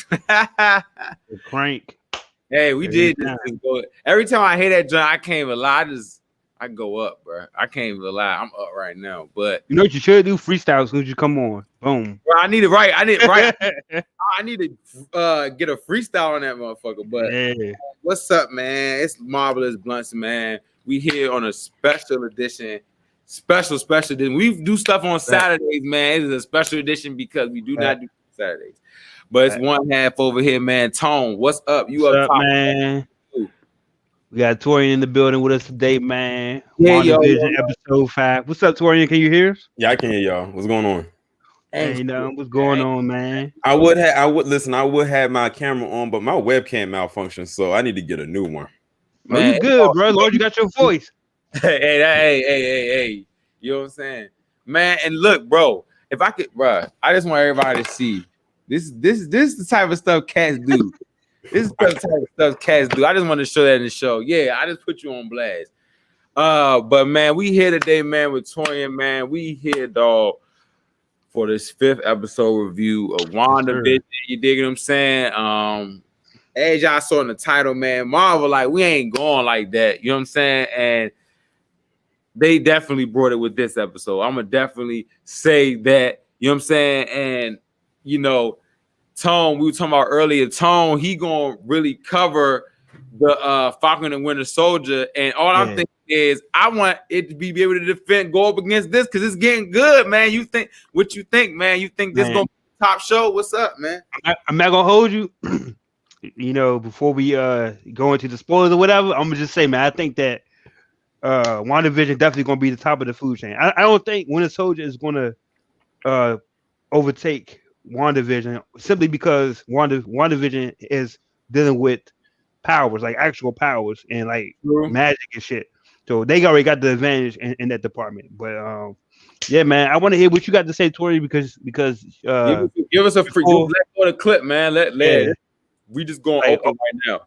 The crank. Hey, we Every did time. just go. Every time I hear that joint, I can't even lie. I go up, bro. I can't even lie. I'm up right now, but You know what you should do? Freestyle as soon as you come on. Boom. bro, I need it right. I need it right. I need to get a freestyle on that motherfucker. But Yeah. what's up, man? It's Marvelous Bluntz, man. We here on a special edition. Special edition. We do stuff on Saturdays, man. It is a special edition because we do not do Saturdays. But it's one half over here, man. Tone, what's up? You What's up up, top, man? We got Torian in the building with us today, man. Yeah, WandaVision episode 5. What's up, Torian? Can you hear us? Yeah, I can hear y'all. What's going on? Hey, what's going on, man? I would have my camera on, but my webcam malfunctioned, so I need to get a new one. Man, you good, bro? As long as you got your voice. Hey. You know what I'm saying? Man, and look, bro, if I could, bro, I just want everybody to see this is the type of stuff cats do. This is the type of stuff cats do. I just want to show that in the show. Yeah, I just put you on blast. But man, we here today, man, with Torian, man. We here, dog, for this 5th episode review of WandaVision. You dig what I'm saying? As y'all saw in the title, man, Marvel, like, we ain't going like that. You know what I'm saying? And they definitely brought it with this episode. I'm gonna definitely say that, you know what I'm saying? And you know, Tone, we were talking about earlier, Tone, he gonna really cover the Falcon and Winter Soldier. And all I'm thinking is I want it to be able to go up against this because it's getting good, man. You think what you think, man? You think this gonna be a top show? What's up, man? I'm not gonna hold you. You know, before we go into the spoilers or whatever, I'm gonna just say, man, I think that WandaVision definitely gonna be the top of the food chain. I don't think Winter Soldier is gonna overtake WandaVision simply because WandaVision is dealing with powers, like actual powers and like magic and shit. So they already got the advantage in that department. But yeah, man, I want to hear what you got to say, Tori, because give us a free let go the clip, man. Let we just going open right now.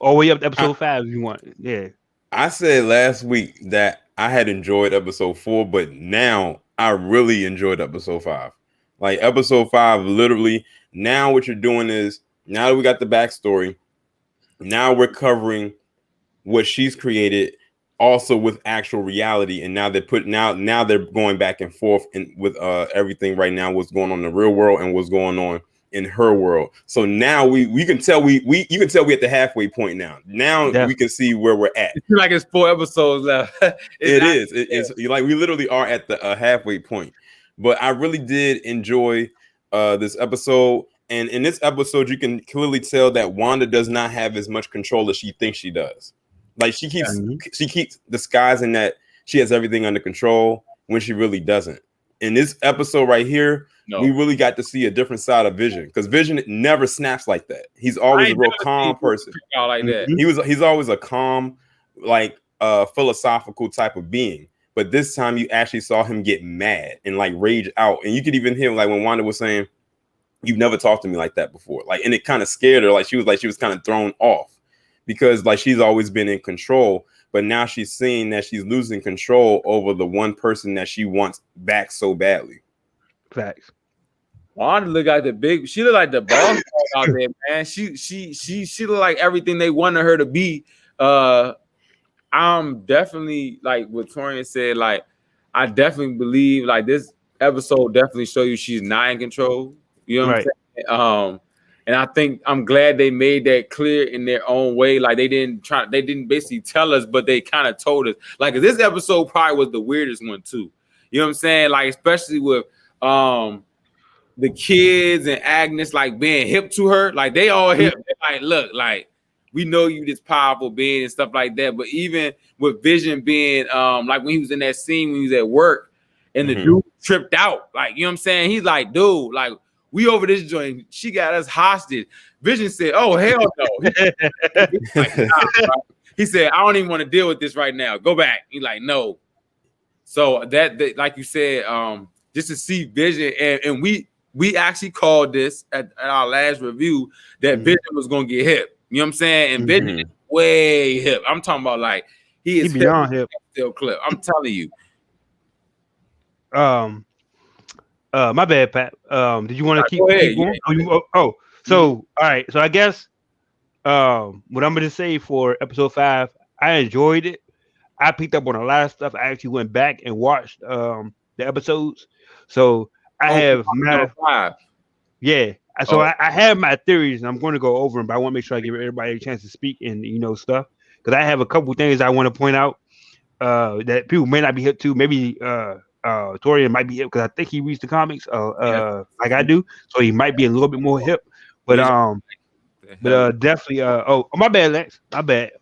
All the way up to episode 5 if you want. Yeah. I said last week that I had enjoyed episode 4, but now I really enjoyed episode 5. Like episode 5, literally, now what you're doing is, now that we got the backstory, now we're covering what she's created also with actual reality. And now now they're going back and forth with everything right now, what's going on in the real world and what's going on in her world. So now we can tell you can tell we at the halfway point now. Now we can see where we're at. It's like it's 4 episodes left. It's like we literally are at the halfway point. But I really did enjoy this episode. And in this episode, you can clearly tell that Wanda does not have as much control as she thinks she does. Like she keeps disguising that she has everything under control when she really doesn't. In this episode right here, we really got to see a different side of Vision, because Vision never snaps like that. He's always a real calm person. Like that. He's always a calm, like philosophical type of being. But this time you actually saw him get mad and like rage out. And you could even hear like when Wanda was saying, "You've never talked to me like that before." Like, and it kind of scared her. She was kind of thrown off because like she's always been in control. But now she's seeing that she's losing control over the one person that she wants back so badly. Facts. Wanda look like she look like the boss out there, man. She look like everything they wanted her to be. I'm definitely like what Torian said. Like, I definitely believe like this episode definitely show you she's not in control. You know what I'm saying? And I think I'm glad they made that clear in their own way. Like they didn't basically tell us, but they kind of told us. Like this episode probably was the weirdest one too. You know what I'm saying? Like especially with the kids and Agnes like being hip to her. Like they all hip. They're like, look, like we know you this powerful being and stuff like that. But even with Vision being like when he was in that scene when he was at work and the dude tripped out, like you know what I'm saying? He's like, dude, like we over this joint. She got us hostage. Vision said, "Oh hell no." Like, nah, he said, "I don't even want to deal with this right now. Go back." He's like, "No." So that like you said, just to see Vision and we actually called this at our last review that Vision was gonna get hip. You know what I'm saying? And Vision is way hip. I'm talking about like he is beyond hip. Still clip. I'm telling you. My bad, Pat. Did you want to keep going? Yeah. So all right, so I guess what I'm gonna say for episode 5, I enjoyed it. I picked up on a lot of stuff. I actually went back and watched the episodes. So I have my 5. yeah. So I have my theories, and I'm going to go over them. But I want to make sure I give everybody a chance to speak and stuff, because I have a couple things I want to point out that people may not be hip to. Maybe Torian might be hip because I think he reads the comics like I do, so he might be a little bit more hip. But definitely oh my bad, Lex. My bad.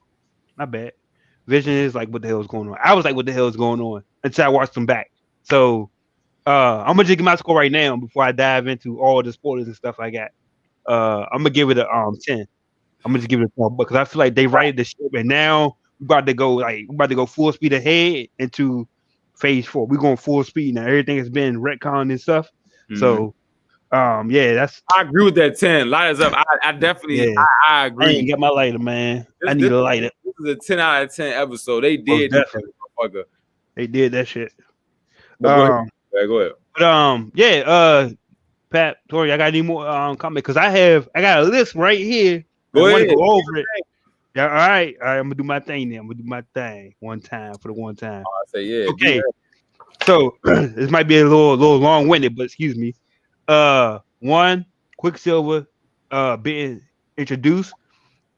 Vision is like, what the hell is going on? I was like, what the hell is going on until I watched them back. So I'm gonna just give my score right now before I dive into all the spoilers and stuff like that. I'm gonna give it a 10. I'm gonna just give it a 12 because I feel like they righted the ship, and now we're about to go full speed ahead into phase 4. We're going full speed now. Everything has been retconned and stuff. So yeah, that's. I agree with that 10. Light us up. I definitely I agree. I ain't got my lighter, man. I need a lighter. This is a 10 out of 10 episode. They did that, motherfucker. They did that shit. Go ahead. But Pat, Tori, I got any more comment because I got a list right here. Go ahead. Go over it. Yeah, all right. I'm gonna do my thing then. I'm gonna do my thing one time for the one time. I say yeah. Okay. Yeah. So this might be a little long-winded, but excuse me. One, Quicksilver being introduced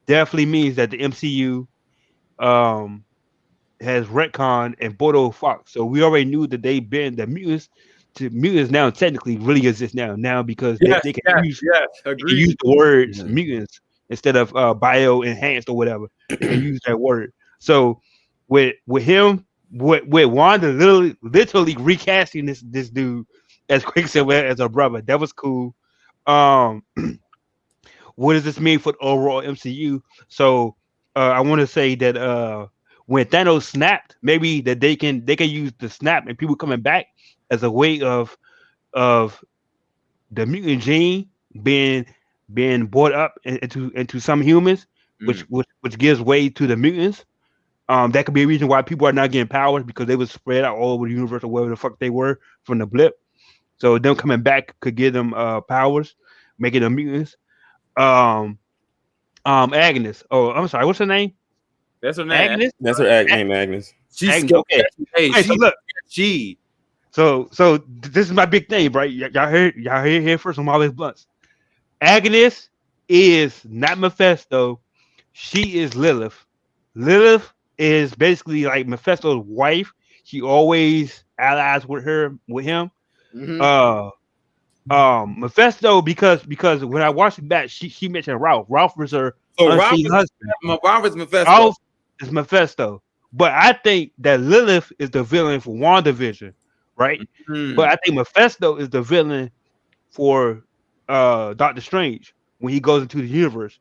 definitely means that the MCU has retconned and Bordeaux Fox. So we already knew that they've been the mutants. Mutants now technically really exist now because they can use the words mutants instead of bio enhanced or whatever. They can use that word. So with him, with Wanda literally recasting this dude as Quicksilver as a brother, that was cool. What does this mean for the overall MCU? So I want to say that when Thanos snapped, maybe that they can use the snap and people coming back as a way of the mutant gene being brought up into some humans, which gives way to the mutants. That could be a reason why people are not getting powers because they were spread out all over the universe or wherever the fuck they were from the blip. So them coming back could give them powers, making them mutants. Agnes. Oh, I'm sorry. What's her name? That's her name. Agnes. That's her name, Agnes. She's Agnes, okay. Hey, so look. So this is my big thing, right? Y'all heard here first on always Bluntz. Agnes is not Mephisto. She is Lilith. Lilith is basically like Mephisto's wife. She always allies with him. Mephisto because when I watched it back, she mentioned Ralph. Ralph was her unseen husband. Ralph is Mephisto. Ralph is Mephisto. But I think that Lilith is the villain for WandaVision, right? But I think Mephisto is the villain for Doctor Strange when he goes into the universe.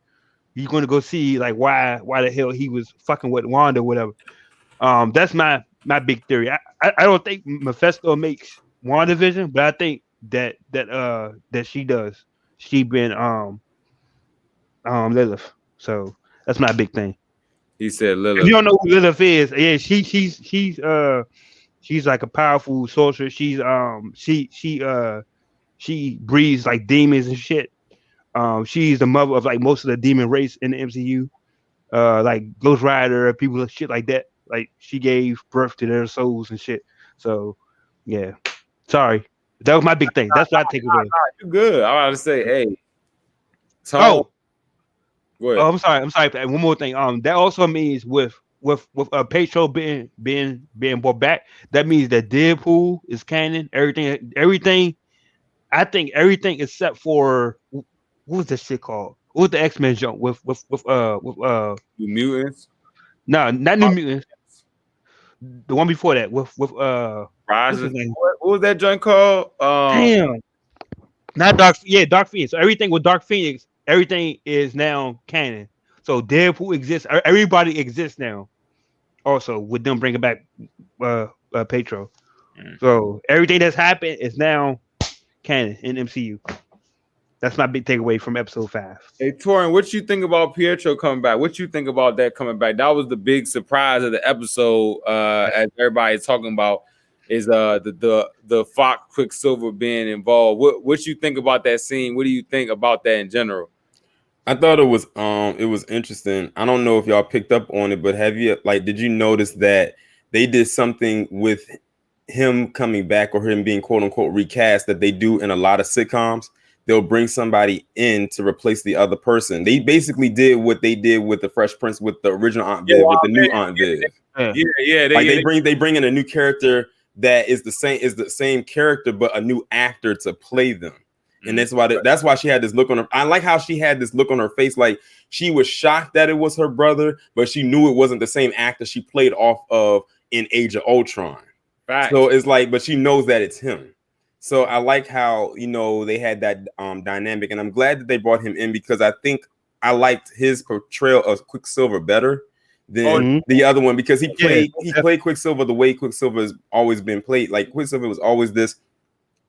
He's going to go see like why the hell he was fucking with Wanda or whatever. That's my big theory. I don't think Mephisto makes WandaVision, but I think that she does. She been Lilith. So that's my big thing. He said Lilith. If you don't know who Lilith is, yeah, she's like a powerful sorceress. She's she breeds like demons and shit. She's the mother of like most of the demon race in the MCU. Like Ghost Rider, people shit like that. Like she gave birth to their souls and shit. So yeah. Sorry. That was my big thing. That's what I take away. You good. I want to say, hey. Tom. I'm sorry. One more thing. That also means with Petro being brought back, that means that Deadpool is canon. Everything. I think everything except for what was that shit called? What was the X-Men jump with New Mutants? No, not New Mutants. The one before that with Rise. What was that joint called? Damn. Not Dark. Yeah, Dark Phoenix. So everything with Dark Phoenix, everything is now canon. So Deadpool exists. Everybody exists now. Also, with them bringing back Petro. So everything that's happened is now canon in MCU. That's my big takeaway from episode 5. Hey, Torin, what you think about Pietro coming back? What you think about that coming back? That was the big surprise of the episode, as everybody's talking about, is the Fox Quicksilver being involved. What you think about that scene? What do you think about that in general? I thought it was interesting. I don't know if y'all picked up on it, but did you notice that they did something with him coming back or him being quote unquote recast that they do in a lot of sitcoms? They'll bring somebody in to replace the other person. They basically did what they did with the Fresh Prince with the original Aunt Viv, with the new Aunt Viv. They bring in a new character that is the same character, but a new actor to play them. And that's why she had this look on her. I like how she had this look on her face, like she was shocked that it was her brother, but she knew it wasn't the same actor she played off of in Age of Ultron. Right. So it's like, but she knows that it's him. So I like how, they had that dynamic, and I'm glad that they brought him in because I think I liked his portrayal of Quicksilver better than the other one because he played Quicksilver the way Quicksilver has always been played. Like Quicksilver was always this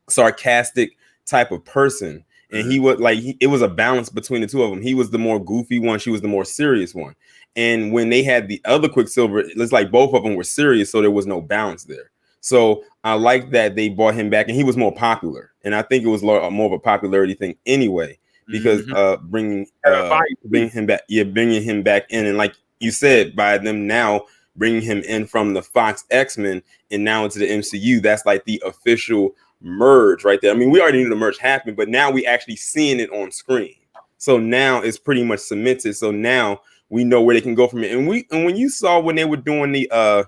sarcastic type of person, and he was like it was a balance between the two of them. He was the more goofy one, she was the more serious one. And when they had the other Quicksilver, it's like both of them were serious, so there was no balance there. So I like that they brought him back, and he was more popular. And I think it was more of a popularity thing anyway, because bringing him back in, and like you said, by them now bringing him in from the Fox X-Men and now into the MCU, that's like the official merge right there. I mean, we already knew the merge happened, but now we actually seeing it on screen. So now it's pretty much cemented. So now we know where they can go from it. And when you saw when they were doing the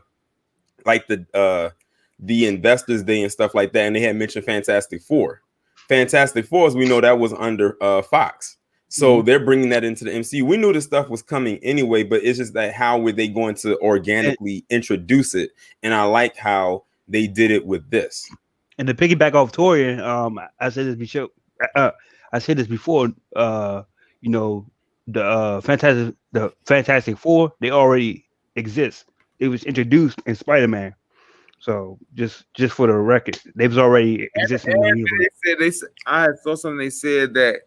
Investors Day and stuff like that, and they had mentioned Fantastic Four, as we know that was under Fox. So they're bringing that into the MCU. We knew the stuff was coming anyway, but it's just that how were they going to organically introduce it? And I like how they did it with this. And to piggyback off Torian, I said this before. The Fantastic Four, they already exist. It was introduced in Spider-Man. So just for the record, they was already existing in the universe. I saw something. They said that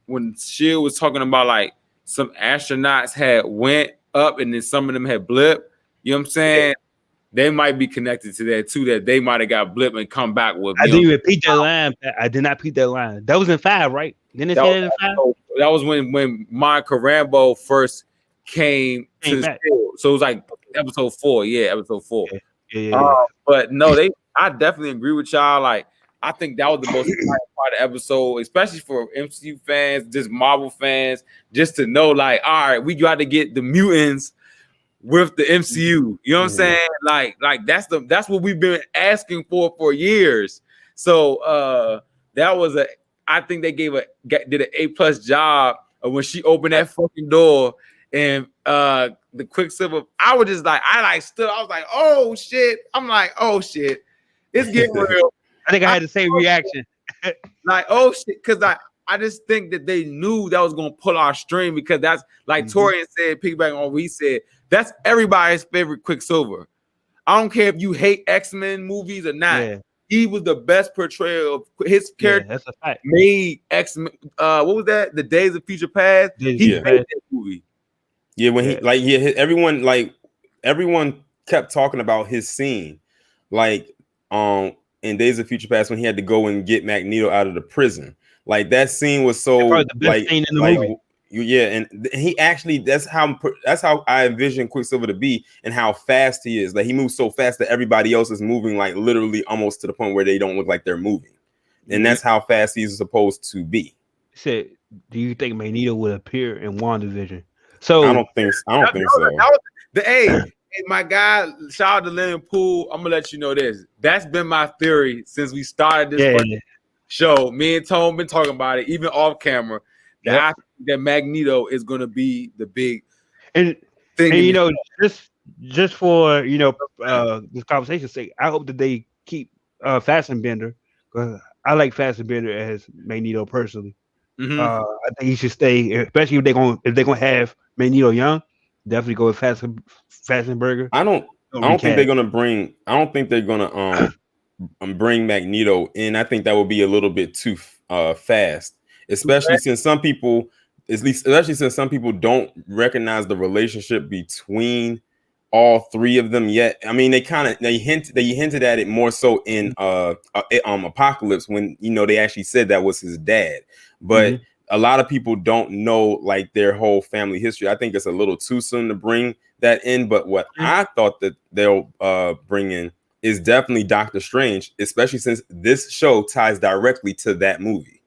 when Shield was talking about like some astronauts had went up and then some of them had blipped. You know what I'm saying? Yeah. They might be connected to that too. That they might have got blipped and come back with. I didn't repeat that line. I did not repeat that line. That was in 5, right? Didn't it say that in 5? That was when Monica Rambeau first came to the show. So it was like episode 4. Yeah, episode 4. Yeah. But no, I definitely agree with y'all. Like, I think that was the most exciting part of the episode, especially for MCU fans, just Marvel fans, just to know, like, all right, we got to get the mutants with the MCU. You know what I'm saying? Like that's what we've been asking for years. So I think they did an A+ job of when she opened that fucking door and the Quicksilver. I was just like, I was like, oh shit. I'm like, oh shit. It's getting real. I think I had the same reaction. Like, oh shit, because I just think that they knew that was gonna pull our string because that's like Torian said, piggyback on what he said, that's everybody's favorite Quicksilver. I don't care if you hate X-Men movies or not. Yeah. He was the best portrayal of his character. That's a fact. Made X-Men. What was that? The Days of Future Past. He made that movie. Yeah, when everyone kept talking about his scene, like in Days of Future Past when he had to go and get Magneto out of the prison. Like that scene was so the best scene in the movie. Yeah, and he actually that's how I envision Quicksilver to be and how fast he is. Like he moves so fast that everybody else is moving like literally almost to the point where they don't look like they're moving. And that's how fast he's supposed to be. He said, do you think Magneto would appear in WandaVision? So I don't think so. Hey, my guy, shout out to Lennon Poole. I'm gonna let you know this. That's been my theory since we started this show. Me and Tone been talking about it, even off camera. I think that Magneto is going to be the big thing. And just for this conversation's sake, I hope that they keep Fassbender, because I like Fassbender as Magneto personally. I think he should stay, especially if they're gonna have Magneto young. Definitely go with Fassbender. I don't think they're gonna bring Magneto in. I think that would be a little bit too fast. Especially since some people don't recognize the relationship between all three of them yet. I mean, they hinted at it more so in Apocalypse when they actually said that was his dad. But a lot of people don't know like their whole family history. I think it's a little too soon to bring that in. But what I thought that they'll bring in is definitely Doctor Strange, especially since this show ties directly to that movie.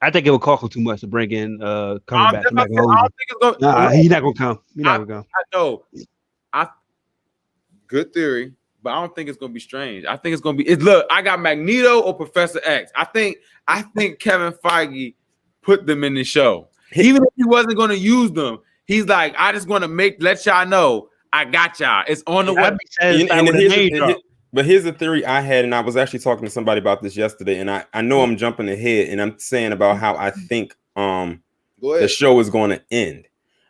I think it would cost too much to bring in coming back. I don't think it's gonna. Nah, he's not gonna come. He's not gonna come. I know. Good theory, but I don't think it's gonna be Strange. I think it's gonna be. Look, I got Magneto or Professor X. I think Kevin Feige put them in the show, even if he wasn't gonna use them. He's like, I just want to let y'all know I got y'all. It's on the way. But here's the theory I had, and I was actually talking to somebody about this yesterday, and I know I'm jumping ahead, and I'm saying about how I think the show is going to end.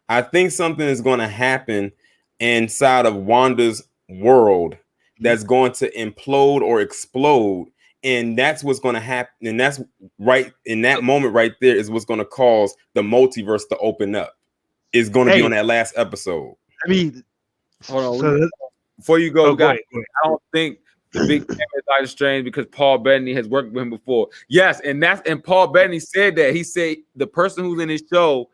I think something is going to happen inside of Wanda's world that's going to implode or explode, and that's what's going to happen. And that's right in that moment right there is what's going to cause the multiverse to open up. It's going to be on that last episode. I mean, hold on. Before you go, guys, I don't think the big fan is Doctor Strange because Paul Bettany has worked with him before. Yes, and Paul Bettany said that. He said the person who's in his show,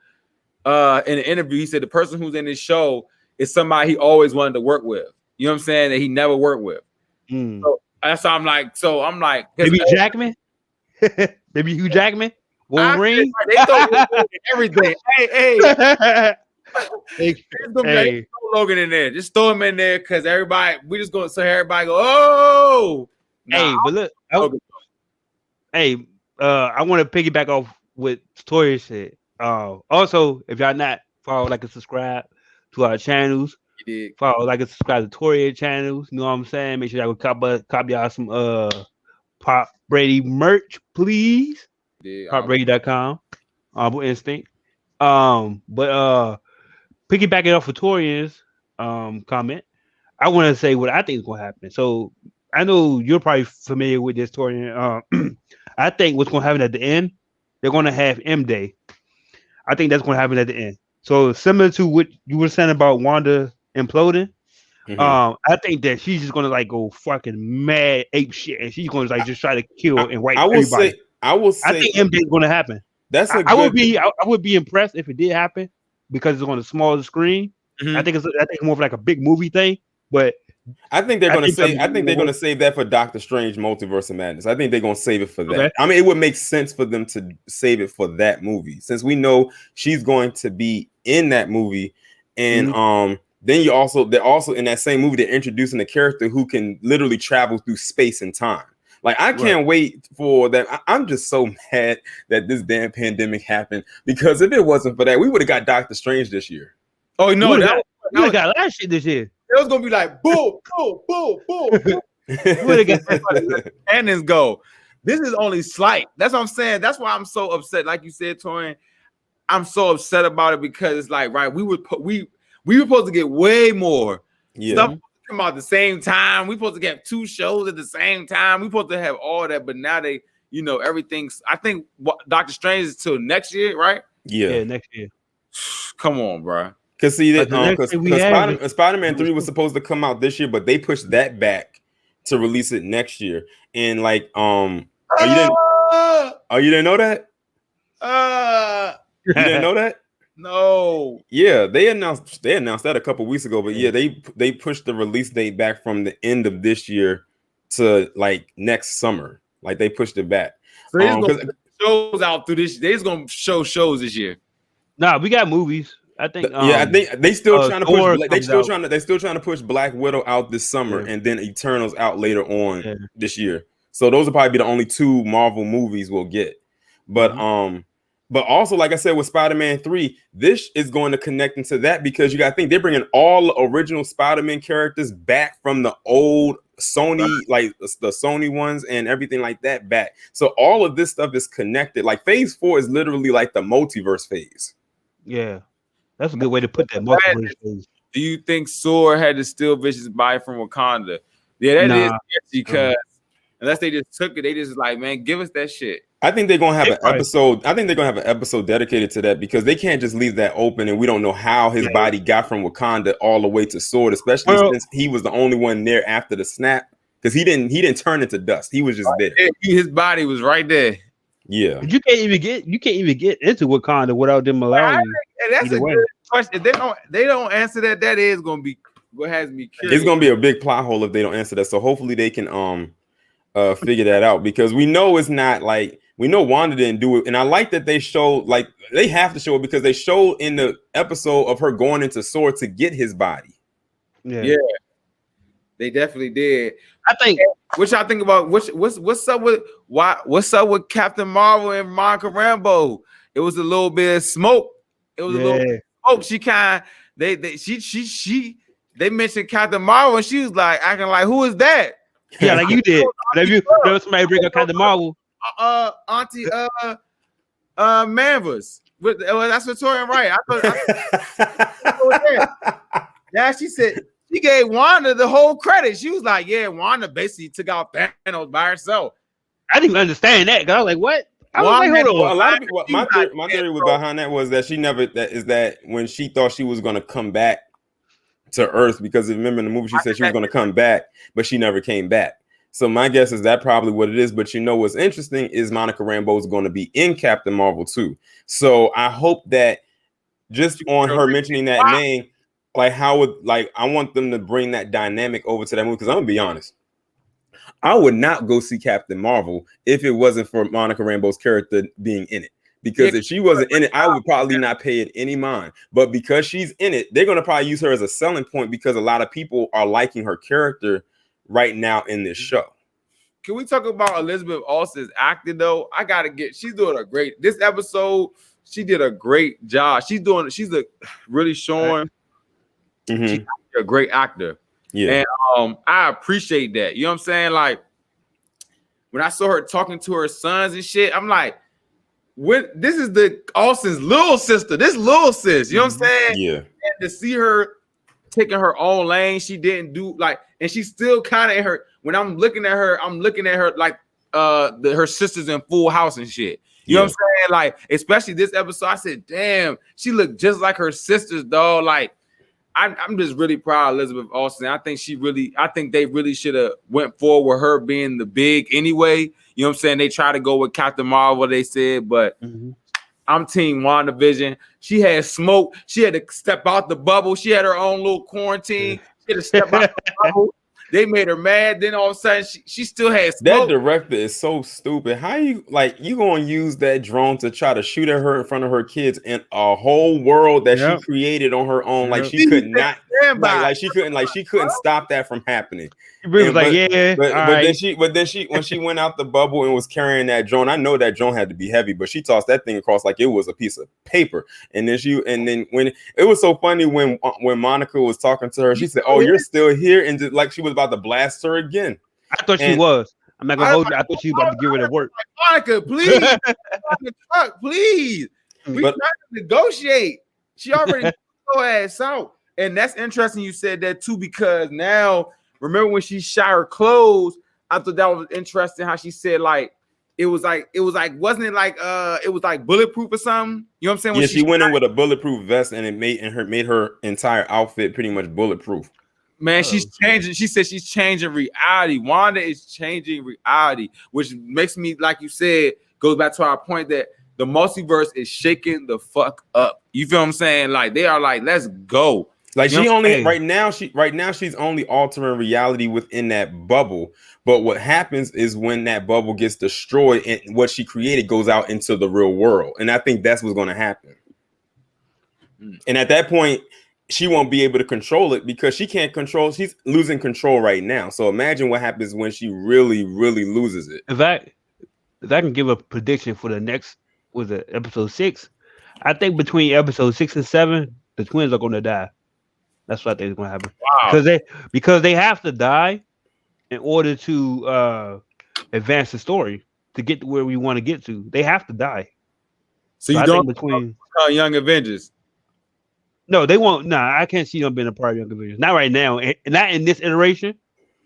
in an interview, he said the person who's in his show is somebody he always wanted to work with. You know what I'm saying? That he never worked with. So that's how I'm like, maybe Jackman, maybe Hugh Jackman, Wolverine. They throw everything. Hey. Throw Logan in there. Just throw him in there because we just going to say everybody go, oh. Hey, but look, I want to piggyback off what Toya said. Also, if y'all not follow, like, and subscribe to our channels. Follow, like, and subscribe to Toya channels. You know what I'm saying? Make sure y'all go copy y'all some Pop Brady merch, please. PopBrady.com. Instinct. But piggybacking off of Torian's comment, I want to say what I think is going to happen. So I know you're probably familiar with this, Torian. I think what's going to happen at the end, they're going to have M Day. I think that's going to happen at the end. So similar to what you were saying about Wanda imploding, I think that she's just going to like go fucking mad ape shit, and she's going to like just try to kill and wipe everybody. I think M Day is going to happen. I would be impressed if it did happen because it's on a smaller screen. I think it's more of like a big movie thing, but I think they're going to save that for Doctor Strange Multiverse of Madness. I think they're going to save it for that. Okay. I mean, it would make sense for them to save it for that movie since we know she's going to be in that movie, and then they're also in that same movie they're introducing a character who can literally travel through space and time. Like, I can't wait for that. I'm just so mad that this damn pandemic happened because if it wasn't for that, we would have got Doctor Strange this year. Oh no, we would have got last shit this year. It was gonna be like boom, boom, boom, boom. We would have got cannons go. This is only slight. That's what I'm saying. That's why I'm so upset. Like you said, Torian, I'm so upset about it because it's like, right, we were supposed to get way more stuff. Come out at the same time. We're supposed to get 2 shows at the same time. We're supposed to have all that, but now they, everything's. I think Doctor Strange is till next year, right? Yeah, next year. Come on, bro. Because Spider-Man 3 was supposed to come out this year, but they pushed that back to release it next year. And like, you didn't know that? You didn't know that? No. Yeah, they announced that a couple weeks ago, but they pushed the release date back from the end of this year to like next summer. Like they pushed it back. So they're gonna put shows out through this. They're gonna show shows this year. Nah, we got movies. I think. I think they still trying to push. They're still trying to push Black Widow out this summer, and then Eternals out later on this year. So those will probably be the only 2 Marvel movies we'll get. But But also, like I said, with Spider-Man 3, this is going to connect into that because you got to think they're bringing all the original Spider-Man characters back from the old Sony, like the Sony ones and everything like that back. So all of this stuff is connected. Like Phase 4 is literally like the multiverse phase. Yeah, that's a good way to put that. Multiverse phase. Do you think SWORD had to steal Vicious body from Wakanda? Yeah, that is because unless they just took it, they just like, man, give us that shit. I think they're gonna have an episode. I think they're gonna have an episode dedicated to that because they can't just leave that open, and we don't know how his body got from Wakanda all the way to SWORD, especially since he was the only one there after the snap. Because he didn't turn into dust. He was just there. His body was right there. Yeah. But you can't even get into Wakanda without them allowing you. And that's a good question. If they don't answer that, that is gonna be what has me curious. It's gonna be a big plot hole if they don't answer that. So hopefully they can figure that out, because we know it's not like, we know Wanda didn't do it, and I like that they showed, like, they have to show it because they showed in the episode of her going into SWORD to get his body. Yeah, they definitely did. I think. What y'all think about what's up with Captain Marvel and Monica Rambeau? It was a little bit of smoke. It was a little bit of smoke. They mentioned Captain Marvel and she was like acting like, who is that? Yeah, like you did. Whenever somebody bring up Captain Marvel, Auntie Manvers. That's Victorian, right? Yeah, she said she gave Wanda the whole credit. She was like, "Yeah, Wanda basically took out Thanos by herself." I didn't understand that because I was like, "What?" I was like, "Hold on." A lot of people, my theory was behind that was that she never that when she thought she was going to come back to Earth, because remember in the movie she said she was going to come back, but she never came back. So my guess is that probably what it is. But you know what's interesting is Monica Rambeau is going to be in Captain Marvel too. So I hope that just on her mentioning that name, like how would, like, I want them to bring that dynamic over to that movie, because I'm gonna be honest, I would not go see Captain Marvel if it wasn't for Monica Rambeau's character being in it. Because if she wasn't in it, I would probably not pay it any mind. But because she's in it, they're gonna probably use her as a selling point, because a lot of people are liking her character right now in this show. Can we talk about Elizabeth Olsen's acting though? She's doing this episode. She did a great job. She's really showing she's a great actor. Yeah. And I appreciate that. You know what I'm saying? Like when I saw her talking to her sons and shit, I'm like, this is the Olsen's little sister, this little sis, you know what I'm saying? Yeah. And to see her taking her own lane, she didn't do like, and she's still kind of in her. When I'm looking at her like her sisters in Full House and shit. You know what I'm saying? Like, especially this episode, I said, damn, she looked just like her sisters, dog. Like, I'm just really proud of Elizabeth Olsen. I think they really should have went forward with her being the big anyway. You know what I'm saying? They try to go with Captain Marvel, they said, but I'm team WandaVision. She had smoke. She had to step out the bubble. She had her own little quarantine. She had to step out the bubble. They made her mad. Then all of a sudden, she still has smoke. That director is so stupid. How you gonna use that drone to try to shoot at her in front of her kids in a whole world that she created on her own? Like she could not, like she couldn't stop that from happening. But then she when she went out the bubble and was carrying that drone, I know that drone had to be heavy, but she tossed that thing across like it was a piece of paper. And then when it was so funny when Monica was talking to her, she said, "Oh, you're still here," and just like she was about to blast her again. I thought she was. I'm not gonna hold you. I thought she was about to get rid of work. Monica, please, the truck, please. We trying to negotiate. She already put her ass out, and that's interesting. You said that too, because now remember when she shot her clothes? I thought that was interesting. How she said like it was like wasn't it like it was like bulletproof or something? You know what I'm saying? When she went in with a bulletproof vest, and it made her entire outfit pretty much bulletproof. Man, she's changing. She said she's changing reality. Wanda is changing reality, which makes me, like you said, goes back to our point that the multiverse is shaking the fuck up. You feel what I'm saying? Like they are like, let's go. Like she only right now she's only altering reality within that bubble. But what happens is when that bubble gets destroyed and what she created goes out into the real world. And I think that's what's going to happen. And at that point, she won't be able to control it because she can't control. She's losing control right now. So imagine what happens when she really, really loses it. If I can give a prediction for the next, was it episode 6? I think between episode 6 and 7, the twins are going to die. That's what I think is going to happen. Wow. Because they have to die in order to advance the story to get to where we want to get to. They have to die. So you don't between Young Avengers. No, they won't. Nah, I can't see them being a part of Young Avengers. Not right now. Not in this iteration.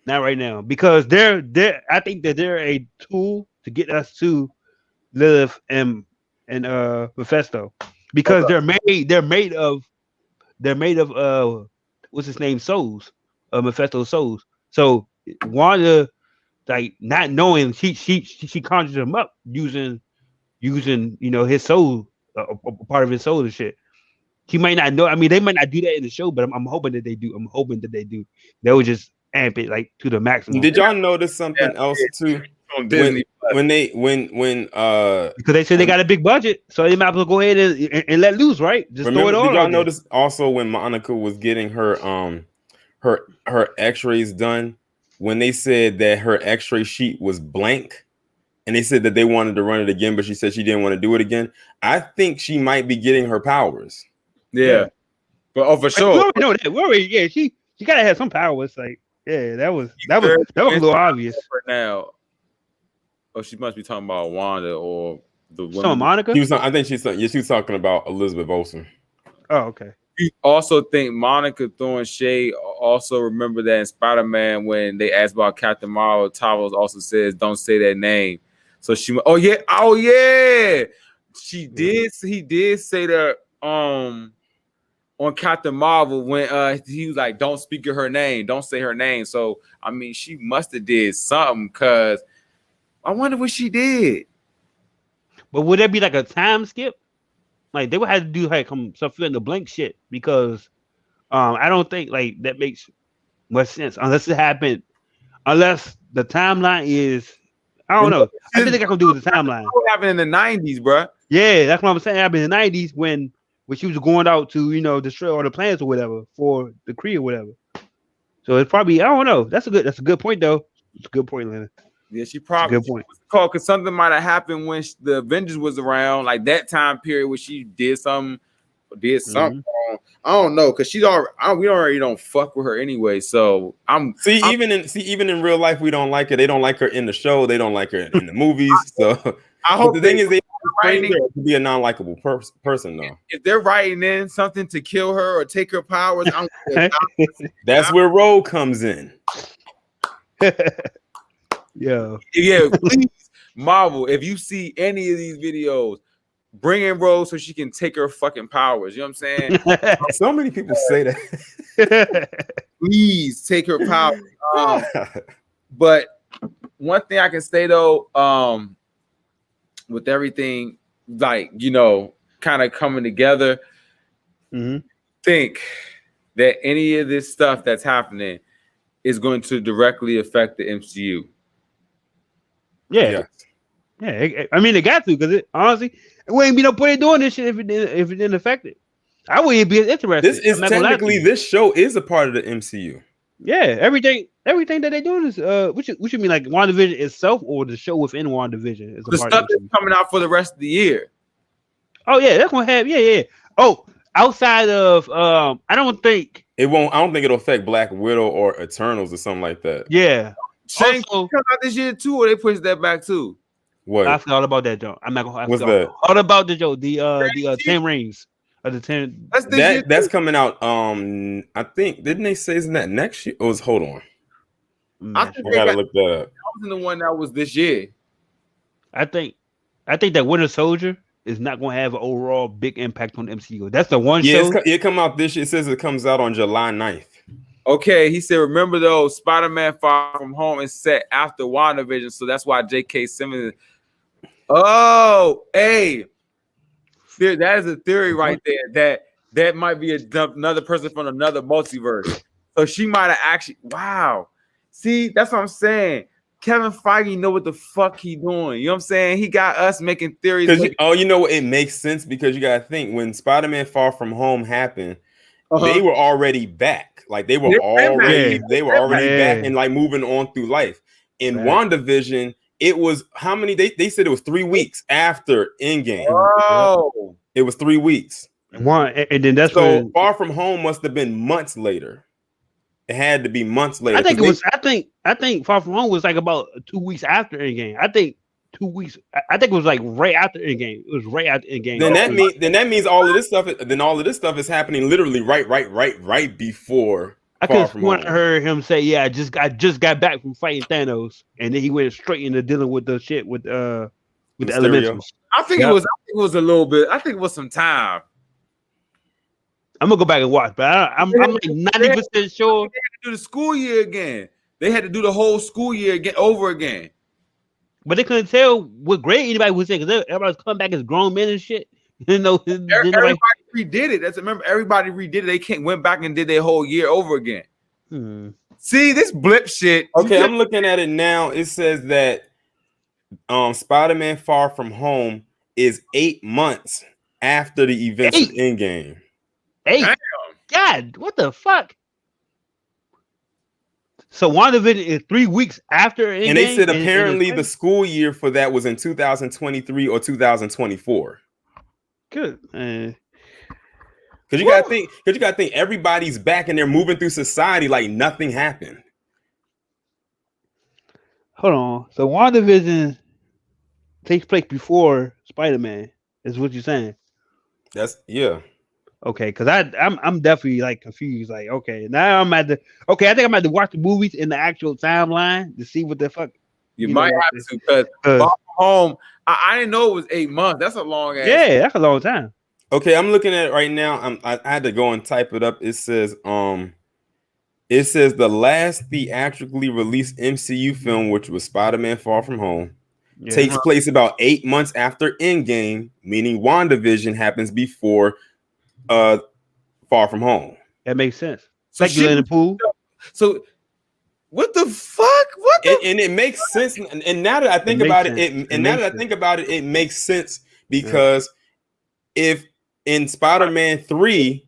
Not right now. Because they're I think that they're a tool to get us to Lilith and Mephisto. Because they're made of what's his name? Souls. Mephisto's souls. So Wanda, like not knowing, she conjures them up using using his soul, a part of his soul and shit. He might not know. I mean, they might not do that in the show, but I'm hoping that they do. I'm hoping that they do. They would just amp it like to the maximum. Did y'all notice something else too? On Disney when because they said they got a big budget, so they might as well go ahead and let loose, right? Just throw it all. Did y'all notice also when Monica was getting her her X-rays done, when they said that her X-ray sheet was blank, and they said that they wanted to run it again, but she said she didn't want to do it again. I think she might be getting her powers. Yeah. But for sure. Yeah, she gotta have some powers. Like, yeah, that was a little obvious. Now, she must be talking about Wanda or the woman. So Monica? I think she was talking about Elizabeth Olsen. Oh, okay. You also think Monica throwing shade. Also remember that in Spider-Man when they asked about Captain Marvel, Talos also says, "Don't say that name." So she, he did say that on Captain Marvel when he was like, "Don't speak her name, don't say her name." So I mean, she must have did something, because I wonder what she did. But would there be like a time skip? Like they would have to do like some fill in the blank shit, because I don't think like that makes much sense unless it happened. Unless the timeline is, I don't know. I think they got to do with the timeline. What happened in the 90s, bro? Yeah, that's what I'm saying. Happened in the 90s when she was going out to destroy all the planets or whatever for the Kree or whatever. So it's probably, I don't know. That's a good point though. It's a good point, Leonard. Yeah, she probably good point. Because something might have happened when the Avengers was around, like that time period where she did something wrong. I don't know, because we already don't fuck with her anyway. So even in real life we don't like her. They don't like her in the show. They don't like her in the movies. So I hope the thing is they frame her to be a non-likable person though. If they're writing in something to kill her or take her powers, that's where Rogue comes in. Yeah, please, Marvel, if you see any of these videos, bring in Rose so she can take her fucking powers. You know what I'm saying? So many people say that. Please take her powers. But one thing I can say though, with everything like kind of coming together, think that any of this stuff that's happening is going to directly affect the MCU. Yeah. I mean, they got to, because honestly, it wouldn't be no point in doing this shit if it didn't affect it. I wouldn't be interested. This is technically, this show is a part of the MCU. Yeah, everything that they're doing is which you mean like WandaVision itself or the show within WandaVision? The stuff that's coming out for the rest of the year. Oh yeah, that's gonna have Oh, outside of I don't think it'll affect Black Widow or Eternals or something like that. Yeah. Shang come out this year too, or they push that back too? What? I forgot all about that, Joe. I'm not gonna. What's that? All about the Joe. The 10 rings of the 10. That's coming out. I think didn't they say isn't that next year? Hold on. I gotta look that up. That wasn't the one that was this year. I think that Winter Soldier is not going to have an overall big impact on the MCU. That's the one show. It come out this year. It says it comes out on July 9th. Okay, he said, remember though, Spider-Man Far From Home is set after WandaVision, so that's why J.K. Simmons. Oh, hey, that is a theory right there. That might be another person from another multiverse. So she might have actually. Wow, see, that's what I'm saying. Kevin Feige know what the fuck he doing. You know what I'm saying? He got us making theories. You know what? It makes sense because you got to think when Spider-Man Far From Home happened, they were already back. Like they were already back and like moving on through life. In WandaVision, it was how many? They said it was 3 weeks after Endgame. Oh, it was 3 weeks. And then that's so Far From Home must have been months later. It had to be months later. I think it was. I think Far From Home was like about 2 weeks after Endgame. I think 2 weeks. I think it was like right after Endgame. It was right after Endgame. Then that means all of this stuff. Then all of this stuff is happening literally right before. I could have heard him say, "Yeah, I just got back from fighting Thanos," and then he went straight into dealing with the shit with the elementals. I think it was a little bit. I think it was some time. I'm gonna go back and watch, but I'm like 90% sure. They had to do the school year again. They had to do the whole school year again over again. But they couldn't tell what grade anybody was in because everybody was coming back as grown men and shit. Everybody redid it. Remember, everybody redid it. They went back and did their whole year over again. See this blip shit. Okay, I'm looking at it now. It says that Spider-Man Far From Home is 8 months after the events of Endgame. 8. Damn. God, what the fuck? So WandaVision is 3 weeks after Endgame, and they said apparently the school year for that was in 2023 or 2024. Good, man. Because you gotta think everybody's back and they're moving through society like nothing happened. Hold on. So WandaVision takes place before Spider-Man, is what you're saying? Yeah. Okay, because I'm definitely like confused. Like, okay, now I think I'm at to watch the movies in the actual timeline to see what the fuck. You might have to, because Far From Home, I didn't know it was 8 months. That's a long ass. Yeah, that's a long time. Okay, I'm looking at it right now. I had to go and type it up. It says the last theatrically released MCU film, which was Spider-Man Far From Home, takes place about 8 months after Endgame, meaning WandaVision happens before Far From Home. That makes sense. So like you in the pool. So what the fuck? And it makes sense. And now that I think about it, it makes sense because if in Spider-Man 3,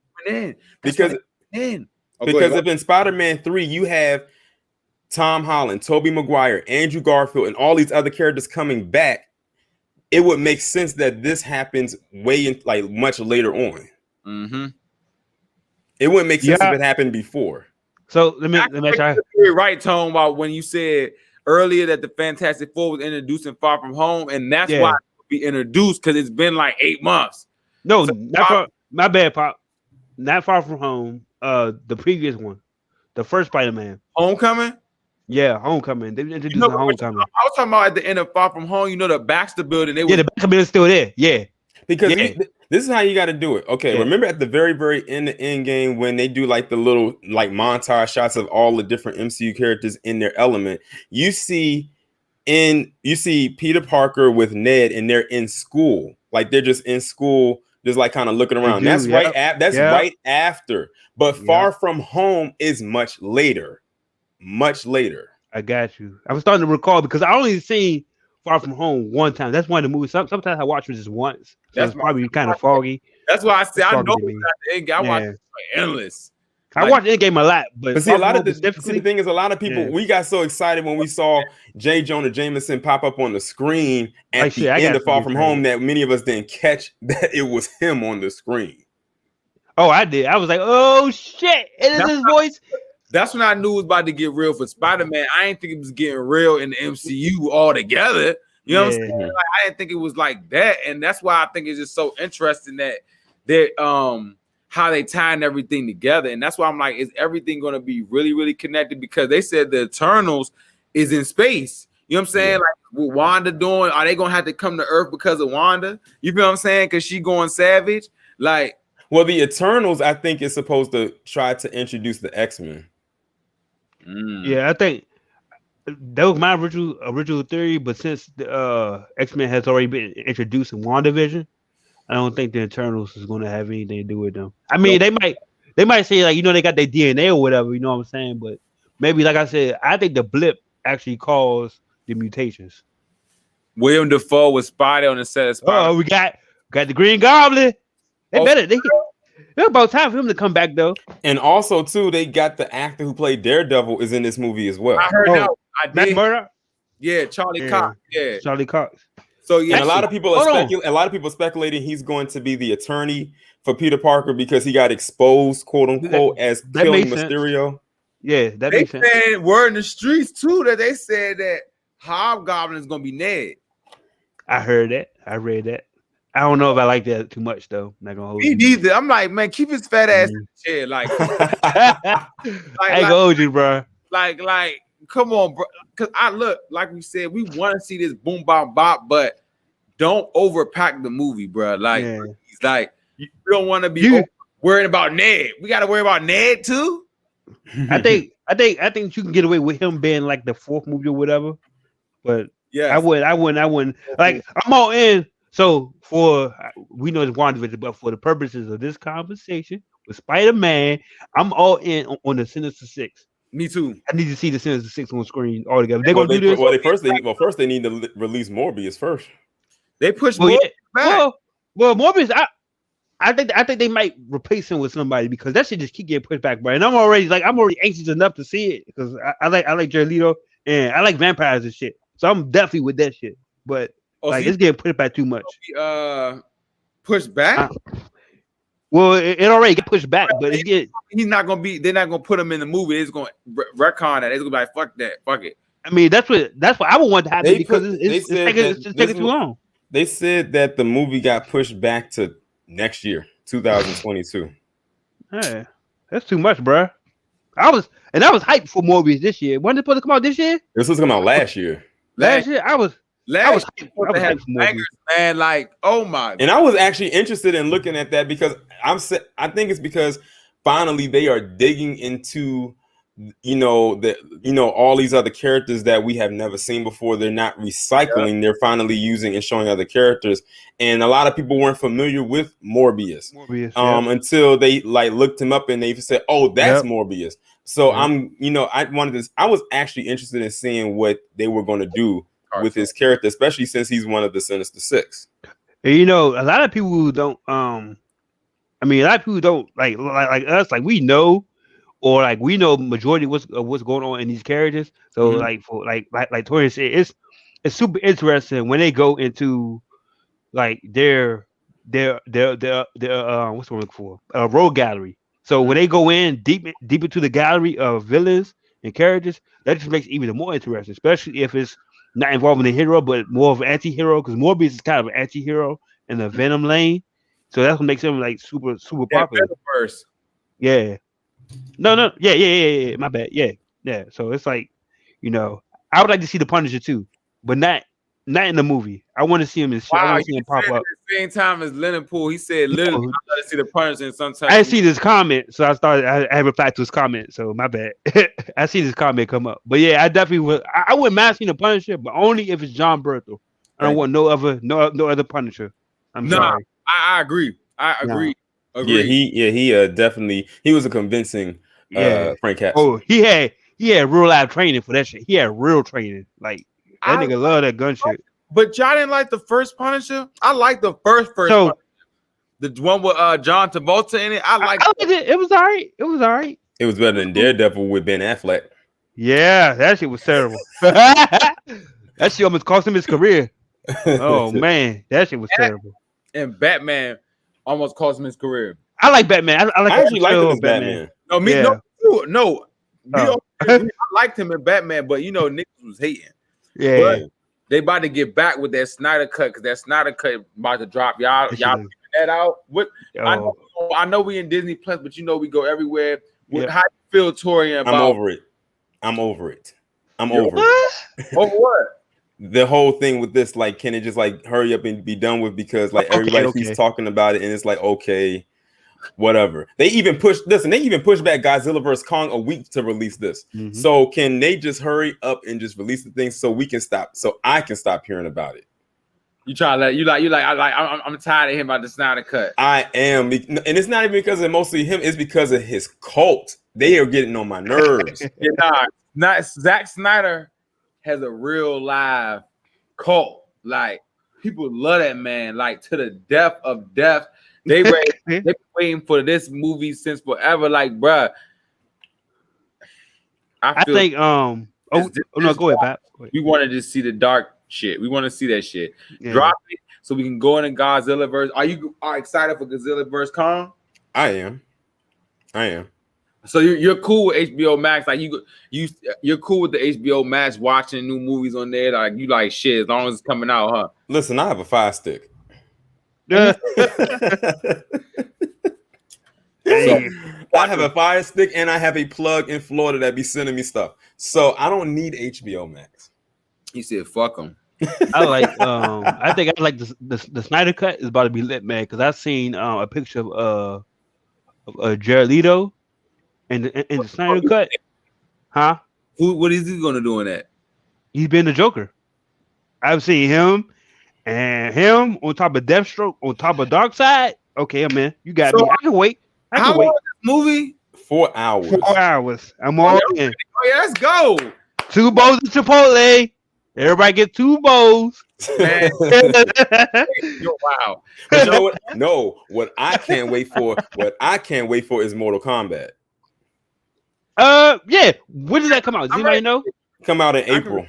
because if in Spider-Man 3 you have Tom Holland, Tobey Maguire, Andrew Garfield, and all these other characters coming back, it would make sense that this happens much later on. Mm-hmm. It wouldn't make sense if it happened before. So let me try. You're right, Tone, about when you said earlier that the Fantastic Four was introduced in Far From Home, and that's why it would be introduced, because it's been like 8 months. No, my bad, Pop. Not Far From Home. The previous one, the first Spider-Man, Homecoming. Yeah, Homecoming. They introduced Homecoming. I was talking about at the end of Far From Home. The Baxter Building. The Baxter Building is still there. Yeah, because this is how you got to do it. Okay, remember at the very, very end of Endgame when they do like the little like montage shots of all the different MCU characters in their element. You see Peter Parker with Ned, and they're in school. Like they're just in school, just like kind of looking around. That's right. Right after. But Far From Home is much later. Much later. I got you. I was starting to recall because I only seen Far From Home one time. That's one of the movies. Sometimes I watch it just once. So that's probably kind of foggy. That's why I say I know I watch it endless. I watch Endgame a lot, but see, the thing is, a lot of people we got so excited when we saw J. Jonah Jameson pop up on the screen at the end of Far From Home that many of us didn't catch that it was him on the screen. Oh, I did. I was like, oh shit! It is his voice. That's when I knew it was about to get real for Spider-Man. I didn't think it was getting real in the MCU altogether. You know what I'm saying? Like, I didn't think it was like that, and that's why I think it's just so interesting that how they tying everything together, and that's why I'm like, is everything going to be really, really connected? Because they said the Eternals is in space. You know what I'm saying? Like, what Wanda doing? Are they going to have to come to Earth because of Wanda? You feel what I'm saying? Because she going savage, like. Well, the Eternals, I think, is supposed to try to introduce the X-Men. Yeah, I think that was my original theory, but since the X-Men has already been introduced in WandaVision, I don't think the Eternals is going to have anything to do with them. I mean, they might say like, they got their DNA or whatever, you know what I'm saying? But maybe, like I said, I think the blip actually caused the mutations. William Dafoe was spotted on the set of Spider-Man. Oh, we got the Green Goblin. It's about time for him to come back, though. And also, too, they got the actor who played Daredevil is in this movie as well. I heard that. I did. Murdoch? Yeah, Charlie Cox. Yeah, Charlie Cox. So yeah, and a lot of people are speculating he's going to be the attorney for Peter Parker because he got exposed, quote unquote, as killing Mysterio. Yeah, that makes sense. They said word in the streets too that they said that Hobgoblin is going to be Ned. I heard that. I read that. I don't know if I like that too much though. I'm not gonna hold you. Neither. I'm like, man, keep his fat ass in the chair. Like, I ain't gonna hold you, bro. Like, come on, bro. Because I look, like we said, we want to see this boom bop bop, but don't overpack the movie, bro. Like, he's like, you don't want to be worried about Ned. We got to worry about Ned too. I think you can get away with him being like the fourth movie or whatever, but Yes. I wouldn't. Like, I'm all in. So we know it's WandaVision, but for the purposes of this conversation with Spider-Man, I'm all in on the Sinister Six. Me too. I need to see the Sinister Six on screen all together. They're gonna do this. First they need to release Morbius first. They push Morbius back. Well, Morbius, I think they might replace him with somebody because that shit just keep getting pushed back, bro. And I'm already anxious enough to see it because I like Jared Leto and I like vampires and shit. So I'm definitely with that shit. But it's getting pushed back too much. Pushed back? Well, it already got pushed back, but he's not gonna be. They're not gonna put him in the movie. It's gonna retcon that. It's gonna be like fuck that, fuck it. I mean, that's what I would want to happen because it's taking too long. They said that the movie got pushed back to next year, 2022. Hey, that's too much, bro. I was hyped for Morbius this year. When did it supposed to come out this year? This was coming out last year. Last year, I was hyped for Morbius, man. Like, oh my! And I was actually interested in looking at that because I think it's because finally they are digging into all these other characters that we have never seen before. They're not recycling. Yeah. They're finally using and showing other characters. And a lot of people weren't familiar with Morbius until they looked him up and they said, "Oh, that's Morbius." So I was actually interested in seeing what they were going to do with his character, especially since he's one of the Sinister Six. And, a lot of people who don't a lot of people don't like us, like we know. Or we know majority of what's going on in these characters. So like Tori said, it's super interesting when they go into their what's the word for road gallery. So when they go in deep into the gallery of villains and characters, that just makes it even more interesting, especially if it's not involving the hero but more of an anti-hero, because Morbius is kind of an anti-hero in the Venom lane. So that's what makes him super popular. Yeah. No. Yeah. My bad. Yeah. So it's I would like to see the Punisher too, but not in the movie. I want to see him in shit. I want to see him pop up. At the same time as Leonard Poole, he said, "Literally, I want to see the Punisher in some time." I didn't see this comment, so I replied to his comment. So my bad. I see this comment come up, but yeah, I definitely would. I wouldn't mind seeing the Punisher, but only if it's John Berthel. I don't want no other Punisher. I'm sorry. I agree. I agree. Yeah, he definitely was a convincing Frank Castle. Oh, he had real life training for that shit. He had real training. That nigga love that gun shit. But y'all didn't like the first Punisher? I like the first Punisher. The one with John Travolta in it. I liked it. It was all right. It was better than Daredevil with Ben Affleck. Yeah, that shit was terrible. That shit almost cost him his career. Oh man, that shit was terrible. And Batman almost cost him his career. I like Batman. I actually like Batman. No. I liked him in Batman, but niggas was hating. Yeah. But they about to get back with that Snyder cut because that Snyder cut about to drop. Y'all figure that out. What? I know we in Disney Plus, but we go everywhere. How you feel, Torian? I'm over it. Over what? The whole thing with this, can it just hurry up and be done with? Because everybody keeps talking about it, and it's okay, whatever. They even pushed back Godzilla vs. Kong a week to release this. Mm-hmm. So can they just hurry up and just release the thing so I can stop hearing about it? I'm tired of hearing about the Snyder cut. I am, and it's not even because of mostly him. It's because of his cult. They are getting on my nerves. Not Zack Snyder has a real live cult. People love that man, to the death of death. They've been waiting for this movie since forever. Bruh. I think go ahead, Pat. We wanted to see the dark shit. We want to see that shit. Yeah. Drop it so we can go into Godzilla verse. Are you excited for Godzilla versus Kong? I am. So you're cool with HBO Max, you're cool with the HBO Max watching new movies on there, you like shit as long as it's coming out, huh? Listen, I have a Fire Stick. Yeah. So, I have a Fire Stick and I have a plug in Florida that be sending me stuff. So I don't need HBO Max. He said, "Fuck them." I think I like the Snyder cut is about to be lit, man. Because I've seen a picture of Jared Leto. And the Snyder cut, huh? What is he gonna do in that? He's been the Joker. I've seen him and him on top of Deathstroke, on top of Darkseid. Okay, I'm in. You got So me. I can wait. I how can long wait. is this movie? 4 hours. 4 hours. I'm Oh all yeah, in. let's go, 2 bowls of Chipotle. Everybody get 2 bowls. man. Yeah. Yo, wow. But you know what? No, what I can't wait for is Mortal Kombat. Yeah. When did that come out? Does I'm anybody ready. know? Come out in April.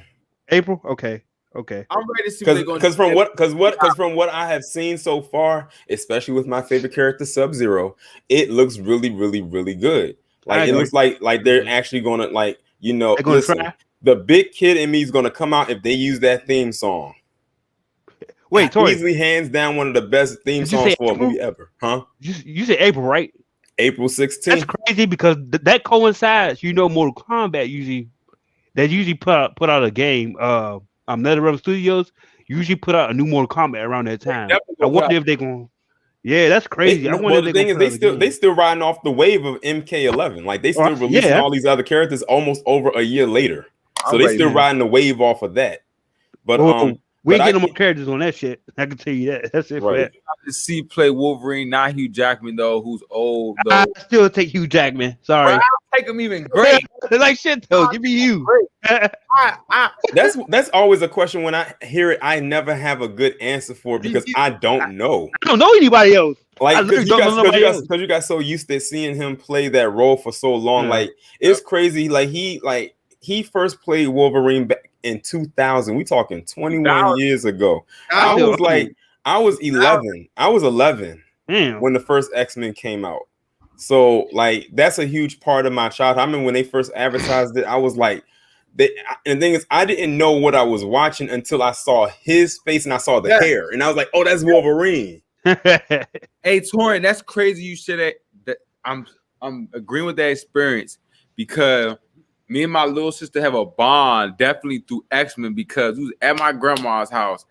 April. Okay. Okay. I'm ready to see what they're going to Because from what I have seen so far, especially with my favorite character Sub-Zero, it looks really, really, really good. Like it looks like they're actually gonna They're gonna listen. try. The big kid in me is gonna come out if they use that theme song. Wait, Tori. Easily hands down one of the best theme songs for a movie ever. Huh? You said April, right? April 16th. That's crazy because that coincides. Mortal Kombat usually put out a game. NetherRealm Studios usually put out a new Mortal Kombat around that time. I wonder if they're going. Yeah, that's crazy. I wonder if the thing is they still riding off the wave of MK11. Like they still releasing all these other characters almost over a year later. So they still riding the wave off of that. But we ain't getting no more characters on that shit. I can tell you that. That's it. Right. to see play Wolverine, not Hugh Jackman though, who's old though. I still take Hugh Jackman. Sorry. Bro, I'll take him even great. Like shit though. Give me you. That's always a question when I hear it. I never have a good answer for it because I don't know. I don't know anybody else. Like because you got so used to seeing him play that role for so long. Yeah. Like it's crazy. Like he first played Wolverine back in 2000. We talking 21 years ago. I was 11. I was 11 when the first X-Men came out. So like that's a huge part of my childhood. I remember when they first advertised it, I was like, and the thing is, I didn't know what I was watching until I saw his face and I saw the hair, and I was like, oh, that's Wolverine. Hey, Torin, that's crazy. You said that. I'm agreeing with that experience because me and my little sister have a bond definitely through X-Men because we was at my grandma's house.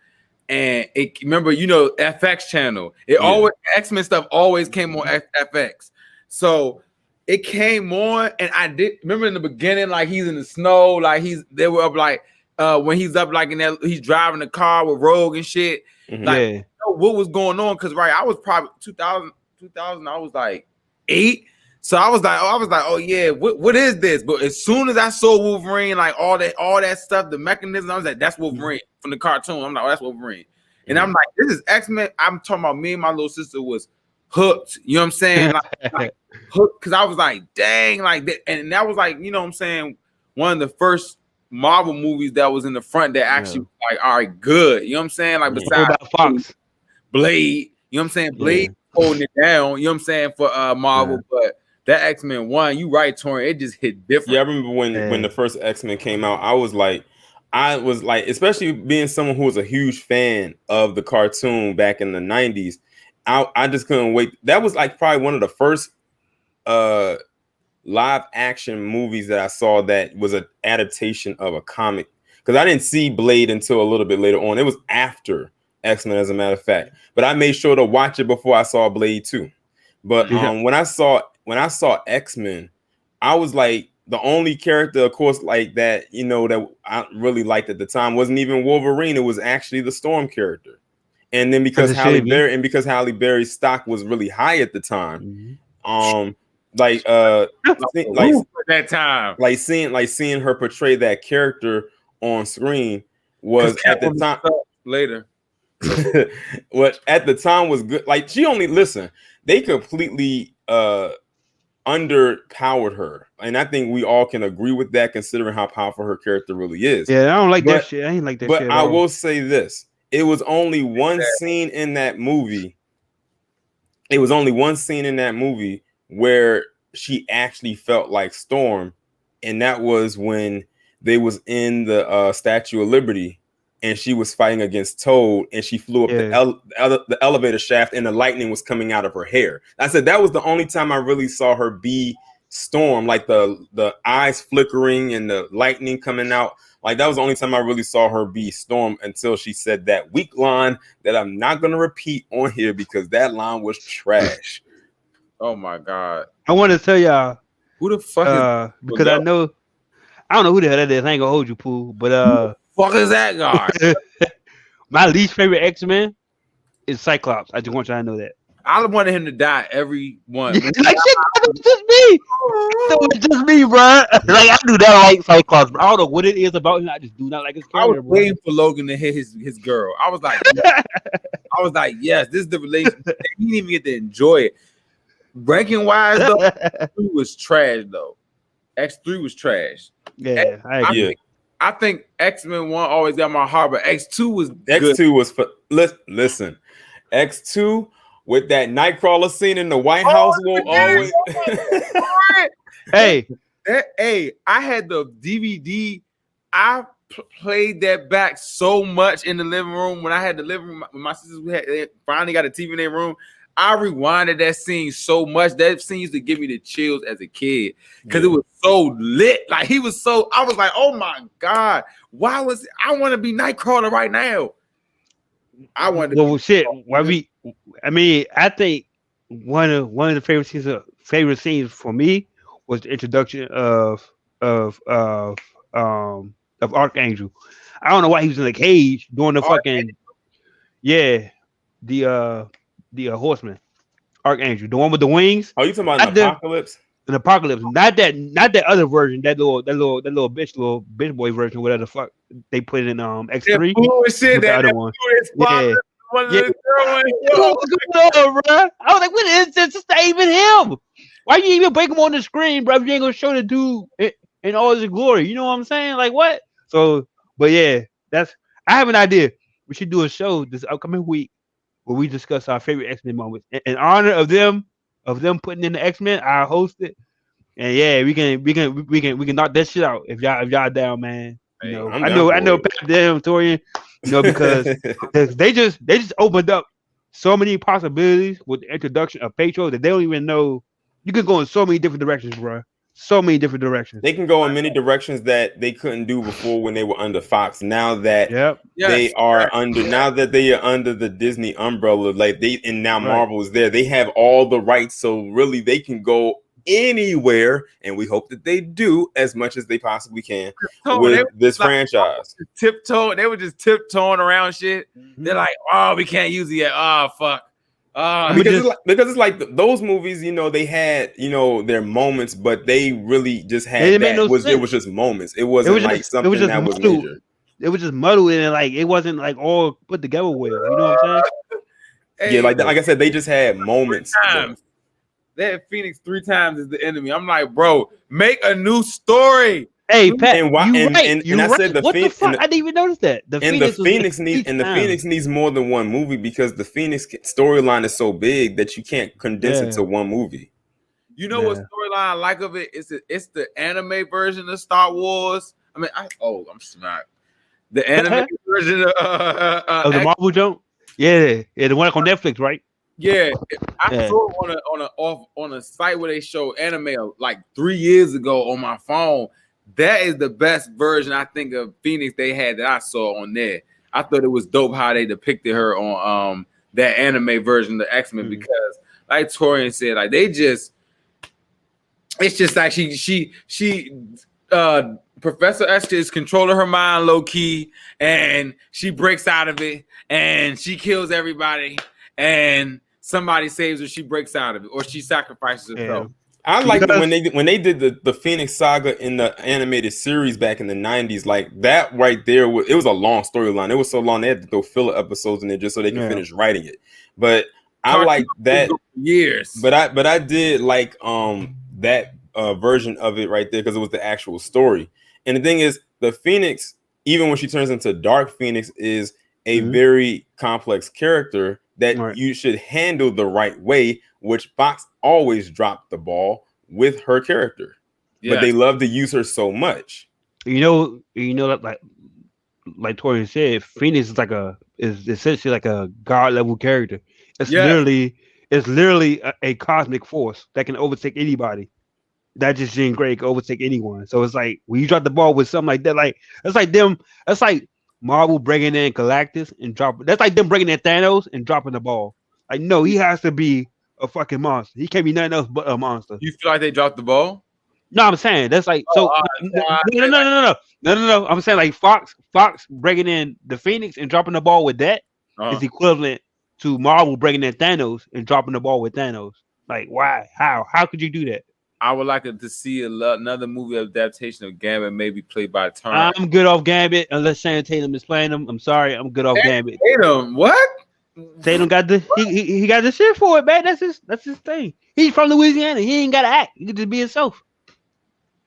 And remember, FX channel. Always X-Men stuff always came on FX. So it came on, and I did remember in the beginning, like he's in the snow, like they were up like when he's up like in that he's driving the car with Rogue and shit. Mm-hmm. Like what was going on? Because I was probably 2000, I was like 8. So I was like, oh yeah, what is this? But as soon as I saw Wolverine, like all that stuff, the mechanism, I was like, that's Wolverine from the cartoon. I'm like, oh, that's Wolverine. And I'm like, this is X-Men. I'm talking about me and my little sister was hooked. You know what I'm saying? Like hooked because I was like, dang, like that. And that was like, you know what I'm saying, one of the first Marvel movies that was in the front that actually was like, all right, good. You know what I'm saying? Like besides Fox, Blade, you know what I'm saying? Blade holding it down, you know what I'm saying, for Marvel, but that X-Men 1, you right, Torin, it just hit different. Yeah, I remember when the first X-Men came out, I was like, especially being someone who was a huge fan of the cartoon back in the 90s, I just couldn't wait. That was like probably one of the first live action movies that I saw that was an adaptation of a comic. Because I didn't see Blade until a little bit later on. It was after X-Men, as a matter of fact. But I made sure to watch it before I saw Blade 2. But when I saw X-Men, I was like, the only character, of course, like that, that I really liked at the time wasn't even Wolverine. It was actually the Storm character. And then because Halle Berry's stock was really high at the time, seeing her portray that character on screen was at the time later. What at the time was good. Like they completely underpowered her, and I think we all can agree with that, considering how powerful her character really is. Yeah, I don't like that shit. I ain't like that shit. But I will say this: it was only one scene in that movie. It was only one scene in that movie where she actually felt like Storm, and that was when they was in the Statue of Liberty, and she was fighting against Toad, and she flew up the elevator shaft, and the lightning was coming out of her hair. I said that was the only time I really saw her be Storm, like the eyes flickering and the lightning coming out. Like that was the only time I really saw her be Storm until she said that weak line that I'm not going to repeat on here because that line was trash. Oh my God. I want to tell y'all who the fuck because I don't know who the hell that is. I ain't gonna hold you, Pooh, but fuck is that guy? My least favorite X-Men is Cyclops. I just want y'all to know that. I wanted him to die every one. Like shit, that was just me. That was just me, bro. Like I do not like Cyclops, bro. I don't know what it is about him. I just do not like his I was character, bro. waiting for Logan to hit his girl. I was like, yes, this is the relationship. He didn't even get to enjoy it. Ranking wise, though, X3 was trash, though. X3 was trash. Yeah, I agree. I think X-Men 1 always got my heart, but X2 was X2 good. was for listen. X2 with that Nightcrawler scene in the White House will always. Hey, I had the DVD. I played that back so much in the living room when I had the living room. When my sisters they finally got a TV in their room. I rewinded that scene so much. That scene used to give me the chills as a kid because it was so lit. Like he was so. I was like, oh my god, why was I want to be Nightcrawler right now? I wanted. Well, shit. I mean, I think one of the favorite scenes for me was the introduction of Archangel. I don't know why he was in the cage doing the fucking the Horseman, Archangel, the one with the wings. Oh, you talking about Apocalypse? An Apocalypse, not that other version, that little bitch boy version, whatever the fuck they put in X3. Bullshit, that other one. Yeah. What's going on, bro? I was like, what is this? It's not even him. Why you even break him on the screen, bro? If you ain't gonna show the dude in all his glory, you know what I'm saying? Like what? So, but yeah, I have an idea. We should do a show this upcoming week where we discuss our favorite X-Men moments in honor of them putting in the X-Men. I'll host it, and yeah, we can knock that shit out if y'all down, man. You know, I know, damn Torian, you know, because they just opened up so many possibilities with the introduction of Petro that they don't even know. You can go in so many different directions, bro. So many different directions. They can go in many directions that they couldn't do before when they were under Fox. Now that they are under the Disney umbrella, like Marvel is there. They have all the rights, so really they can go anywhere, and we hope that they do as much as they possibly can with this franchise. They were just tiptoeing around shit. They're like, oh, we can't use it yet. Oh, fuck. Because it's like those movies, you know, they had, you know, their moments, but they really just had it was just moments. It wasn't like something that was major. It was just muddled and like it wasn't like all put together well. You know what I'm saying? Yeah, like I said, they just had moments. They had Phoenix 3 times as the enemy. I'm like, bro, make a new story. Hey, Pat, and I said the Phoenix. I didn't even notice that. The Phoenix needs more than one movie because the Phoenix storyline is so big that you can't condense it to one movie. You know what storyline I like of it? It's the anime version of Star Wars. I mean, I'm smart. The anime version of the Marvel jump. Yeah, the one on Netflix, right? Yeah, I saw it on a site where they show anime like 3 years ago on my phone. That is the best version I think of Phoenix they had that I saw on there. I thought it was dope how they depicted her on that anime version of the X-Men because, like Torian said, like it's just like she Professor Esther is controlling her mind low key, and she breaks out of it, and she kills everybody, and somebody saves her. She breaks out of it, or she sacrifices herself. Yeah. I like when they did the Phoenix Saga in the animated series back in the 90s, like that right there. It was a long storyline. It was so long they had to throw filler episodes in there just so they could finish writing it. But I like that years. But I did like that version of it right there because it was the actual story. And the thing is, the Phoenix, even when she turns into Dark Phoenix, is a very complex character that you should handle the right way, which Fox always dropped the ball with her character. But they love to use her so much. You know that like Torian said, Phoenix is essentially like a god level character. It's literally a cosmic force that can overtake anybody. That just Jean Grey can overtake anyone. So it's like when you drop the ball with something like that, like that's like Marvel bringing in Galactus and dropping. That's like them bringing in Thanos and dropping the ball. Like no, he has to be a fucking monster. He can't be nothing else but a monster. You feel like they dropped the ball? No, I'm saying that's like so. No. I'm saying like Fox breaking in the Phoenix and dropping the ball with that is equivalent to Marvel breaking in Thanos and dropping the ball with Thanos. Like, why? How could you do that? I would like to see another movie adaptation of Gambit, maybe played by Turner. I'm good off Gambit unless Shannon Tatum is playing him. I'm sorry, I'm good off Gambit. Tatum, what? Tatum got the he got the shit for it, man. That's his thing. He's from Louisiana. He ain't got to act. He can just be himself.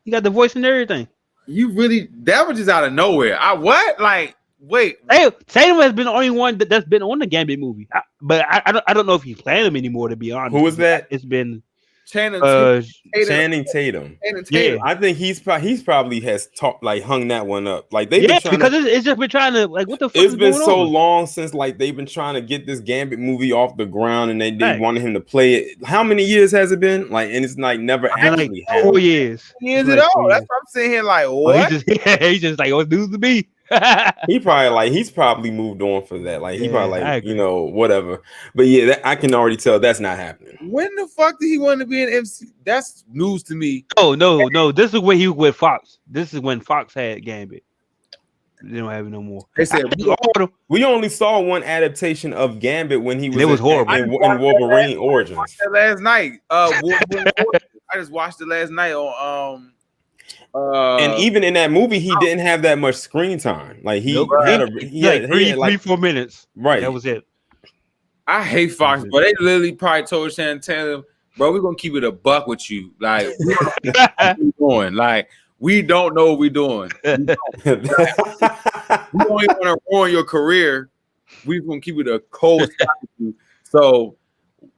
He got the voice and everything. You really that was just out of nowhere. Wait. Hey, Tatum has been the only one that's been on the Gambit movie, but I don't know if he's playing him anymore. To be honest, who was that? It's been Channing Tatum. Yeah, I think he's probably has hung that one up. Like they've been trying because it's just been trying to like what the fuck. It's been so long since like they've been trying to get this Gambit movie off the ground, and they wanted him to play it. How many years has it been? Like, and it's like never actually like 4 years. Years at all. That's what I'm sitting here like. What? He's just like, what's news to me? He's probably moved on for that. Like he probably whatever. But yeah, I can already tell that's not happening. When the fuck did he want to be an MC? That's news to me. Oh no. This is when he was with Fox. This is when Fox had Gambit. They don't have it no more. They said we only saw one adaptation of Gambit when he was. It was horrible in Wolverine Origins. I watched that last night. I just watched it last night on and even in that movie, he didn't have that much screen time. Like he had 3-4 minutes. Right, that was it. I hate Fox, but they literally probably told Shannon Tatum, "Bro, we're gonna keep it a buck with you. Like, we don't know what we're doing. Like, we don't know what we're doing. We don't even want to ruin your career. We're gonna keep it a cold spot with you. So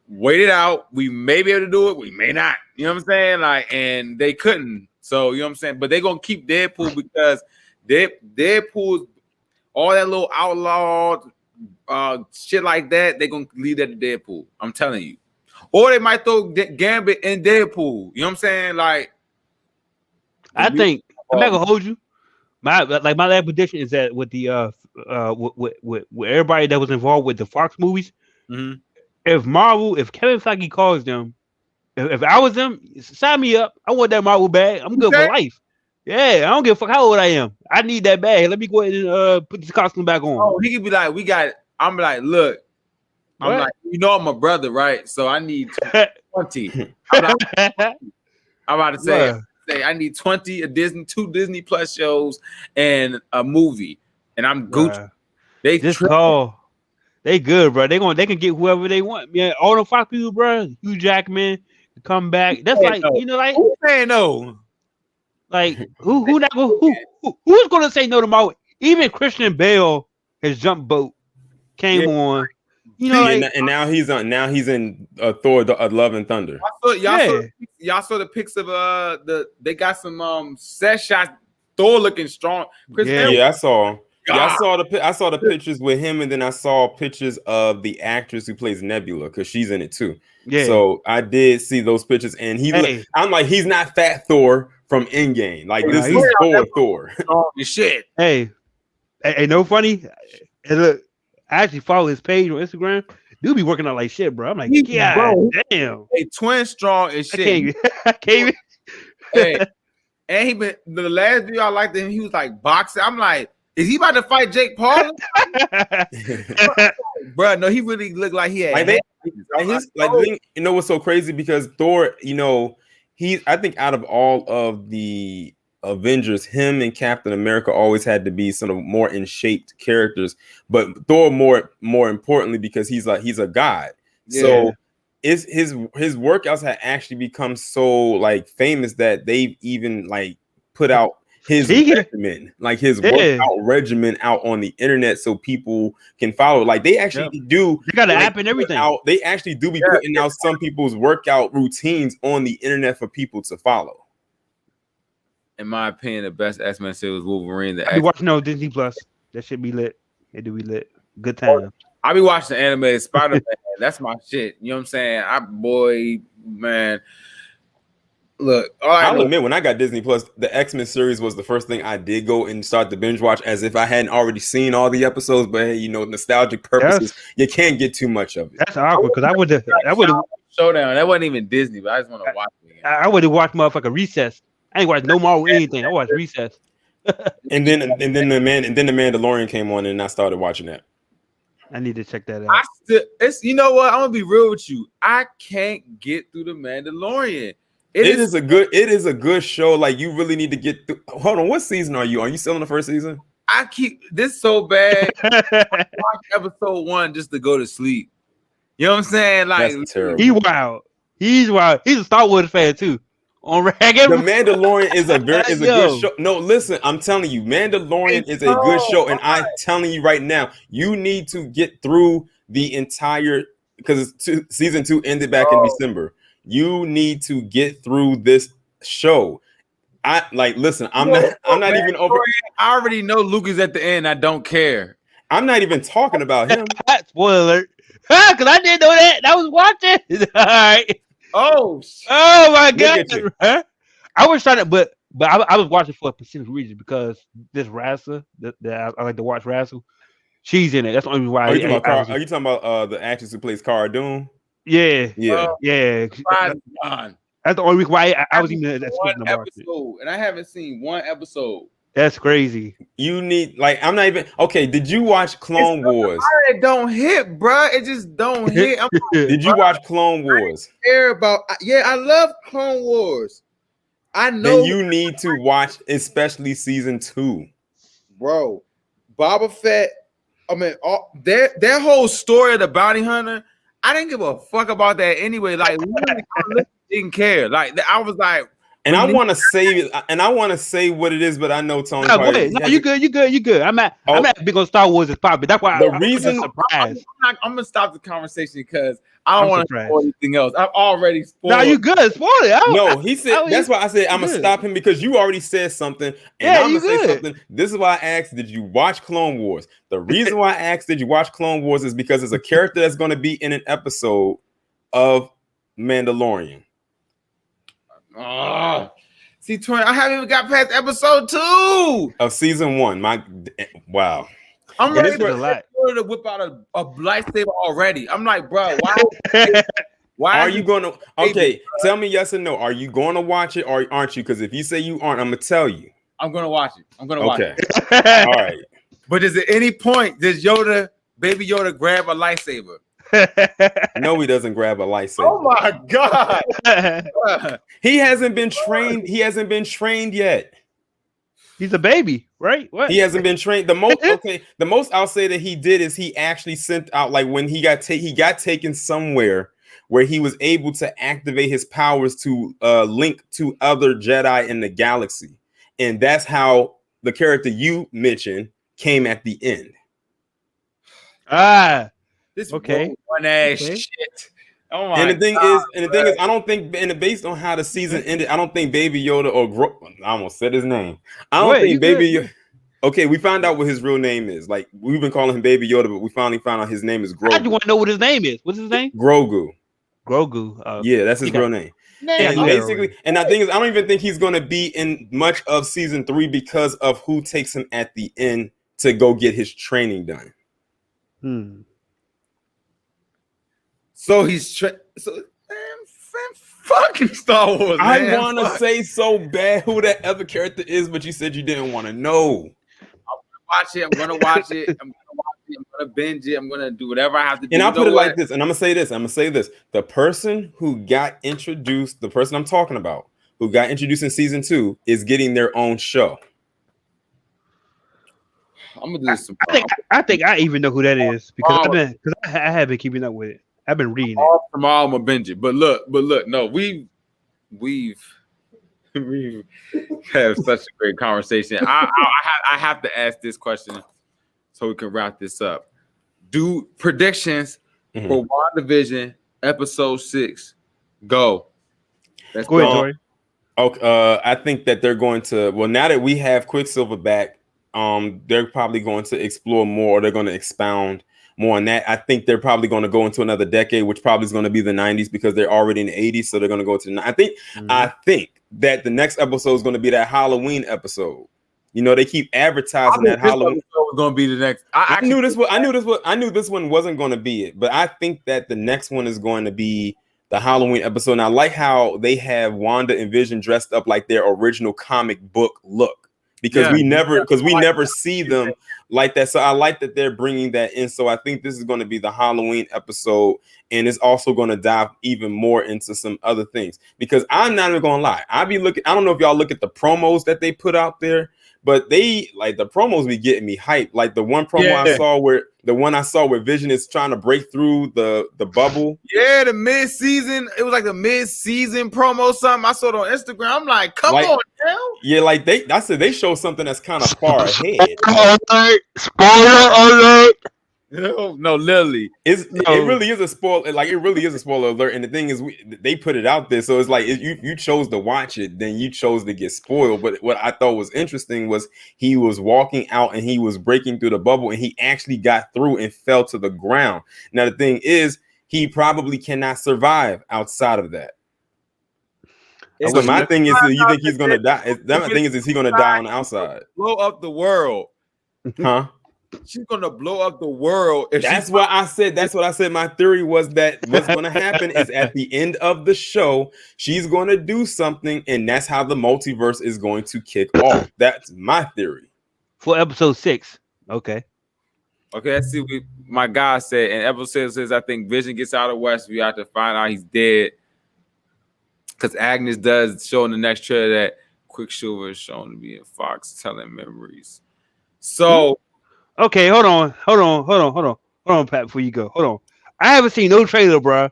wait it out. We may be able to do it. We may not. You know what I'm saying? Like, and they couldn't. So, you know what I'm saying? But they're going to keep Deadpool because Deadpool's all that little outlaw shit like that, they're going to leave that to Deadpool. I'm telling you. Or they might throw Gambit in Deadpool. You know what I'm saying? Like, I think, I'm not going to hold you. My last prediction is that with the with everybody that was involved with the Fox movies, if Kevin Feige calls them, if I was them, sign me up. I want that Marvel bag. I'm good for life. Yeah, I don't give a fuck how old I am. I need that bag. Let me go ahead and put this costume back on. Oh, he could be like, I'm like, look. I'm like, I'm a brother, right? So I need 20. I'm about to say, I need 20 2 Disney Plus shows and a movie, and I'm Gucci. They just call. They good, bro. They can get whoever they want. Yeah, all the Fox people, bro. Hugh Jackman come back. That's like like who's saying no? Like who's gonna say no to Marvel? Even Christian Bale, his jump boat came on. And now he's in Thor: Love and Thunder. Y'all saw the pics of they got some set shots. Thor looking strong. I saw. Yeah, I saw the pictures with him, and then I saw pictures of the actress who plays Nebula because she's in it too. Yeah. So I did see those pictures, and I'm like, he's not Fat Thor from Endgame. Like this is Thor. Shit. Hey, no funny. Hey, look, I actually follow his page on Instagram. Dude be working out like shit, bro. I'm like, damn. Hey, twin strong as shit. I can't even. Hey, and the last video I liked him, he was like boxing. I'm like, is he about to fight Jake Paul? Bro, no, he really looked like he had. You know what's so crazy? Because Thor, I think out of all of the Avengers, him and Captain America always had to be sort of more in shaped characters. But Thor more importantly because he's a god. Yeah. So his workouts had actually become so like famous that they've even like put out his regimen, like his workout regimen out on the internet so people can follow. Like they actually do. They got an app and everything. They actually do be putting out some people's workout routines on the internet for people to follow. In my opinion, the best X-Men series was Wolverine. I be watching Disney Plus. That should be lit. It do be lit. Good time. I be watching the animated Spider-Man. That's my shit. You know what I'm saying? Man. Look, I'll admit when I got Disney Plus, the X-Men series was the first thing I did go and start to binge watch as if I hadn't already seen all the episodes. But hey, nostalgic purposes, you can't get too much of it. That's awkward because I would have Showdown. That wasn't even Disney, but I just want to watch it again. I would have watched motherfucker Recess I ain't watched no Marvel anything. I watched Recess. and then the Mandalorian came on, and I started watching that. I need to check that out. It's you know what? I'm gonna be real with you. I can't get through the Mandalorian. It is a good show. Like you really need to get through. Hold on, what season are you? Are you still in the first season? I keep this so bad. I watch episode 1 just to go to sleep. You know what I'm saying? Like that's terrible. He's wild. He's a Star Wars fan too. On The Mandalorian is a good show. No, listen, I'm telling you, Mandalorian is a good show, and I'm telling you right now, you need to get through the entire because season 2 ended back in December. You need to get through this show. Listen, I'm not even over. I already know Luke is at the end. I don't care. I'm not even talking about him. Spoiler alert. Because I didn't know that. I was watching. All right. Oh my God. I was trying to, but I was watching for a specific reason because this Rasa that I like to watch Rasa, she's in it. That's the only reason why. Are you talking about the actress who plays Cara Dune? Yeah. Yeah. That's the only reason why I was even one episode, and I haven't seen one episode. That's crazy. You need I'm not even okay. Did you watch Clone Wars? It don't hit, bro. It just don't hit. Did you watch Clone Wars? I care about I love Clone Wars. I know. Then you need to watch, especially season 2, bro. Boba Fett. I mean, their whole story of the bounty hunter. I didn't give a fuck about that anyway. Like, literally, I didn't care. Like, I was like. And I want to say what it is, but I know Tony. No, you good. I'm not big on Star Wars as popular. That's why I'm surprised. I'm gonna stop the conversation because I don't want to spoil anything else. I've already spoiled. No, you good. Spoil it. No, he said that's why I said I'm gonna stop him because you already said something, and I'm gonna say something. This is why I asked, did you watch Clone Wars? The reason why I asked, did you watch Clone Wars, is because there's a character that's gonna be in an episode of Mandalorian. See, Tori, I haven't even got past episode 2 of season 1. Wow. I'm ready to whip out a lightsaber already. I'm like, bro, why are you going to? Okay, tell me yes or no. Are you going to watch it or aren't you? Because if you say you aren't, I'm gonna tell you. I'm gonna watch it. Watch it. All right. But is at any point does Baby Yoda grab a lightsaber? No, he doesn't grab a lightsaber. Oh my God. He hasn't been trained. He hasn't been trained yet. He's a baby, right? What? He hasn't been trained. The most I'll say that he did is he actually sent out, like when he got taken somewhere where he was able to activate his powers to link to other Jedi in the galaxy. And that's how the character you mentioned came at the end. This one ass shit. Oh my! And the thing is, I don't think, and based on how the season ended, I don't think Baby Yoda I almost said his name. I don't think Baby Yoda. Okay, we found out what his real name is. Like we've been calling him Baby Yoda, but we finally found out his name is Grogu. I just want to know what his name is. What's his name? Grogu. Yeah, that's his real name. And basically, and the thing is, I don't even think he's going to be in much of season 3 because of who takes him at the end to go get his training done. So he's fucking Star Wars. I want to say so bad who that other character is, but you said you didn't want to know. I'm gonna watch it. I'm gonna binge it. I'm gonna do whatever I have to do. And I'll put it like this, and I'm gonna say this. The person who got introduced, the person I'm talking about, who got introduced in season 2, is getting their own show. I'm gonna do some. I think I even know who that is because I have been keeping up with it. I've been reading it. Tomorrow I'm gonna binge it. But look, no, we've had such a great conversation. I have to ask this question so we can wrap this up. Do predictions for WandaVision episode 6? Go. Let's go ahead, Jory. Okay, I think that they're going to. Well, now that we have Quicksilver back, they're probably going to explore more. Or they're going to expound more on that. I think they're probably going to go into another decade, which probably is going to be the 90s because they're already in the 80s. So they're going to go to the. I think that the next episode is going to be that Halloween episode. You know, they keep advertising that Halloween was going to be the next. I knew this one wasn't going to be it, but I think that the next one is going to be the Halloween episode. And I like how they have Wanda and Vision dressed up like their original comic book look, because we never see them like that. So I like that they're bringing that in. So I think this is going to be the Halloween episode, and it's also going to dive even more into some other things, because I'm not even going to lie. I don't know if y'all look at the promos that they put out there, but the promos be getting me hyped. Like the one promo I saw where Vision is trying to break through the bubble. Yeah, the mid-season. It was like the mid-season promo, something I saw it on Instagram. I'm like, come on, hell. Yeah, like they show something that's kind of far ahead. Spoiler alert. No, literally, it really is a spoiler. Like, it really is a spoiler alert. And the thing is, they put it out there, so it's like, if you chose to watch it, then you chose to get spoiled. But what I thought was interesting was he was walking out and he was breaking through the bubble, and he actually got through and fell to the ground. Now the thing is, he probably cannot survive outside of that. So my thing is, you think he's gonna die? My thing is he gonna die on the outside? Blow up the world, huh? She's gonna blow up the world. That's what I said. That's what I said. My theory was that what's going to happen is at the end of the show, she's going to do something, and that's how the multiverse is going to kick off. That's my theory. For episode 6. Okay. Let's see what my guy said. And episode 6 says, I think Vision gets out of Westview after to find out he's dead. Because Agnes does show in the next trailer that Quicksilver is shown to be in Fox telling memories. So... Okay, hold on, Pat, before you go. Hold on. I haven't seen no trailer, bro.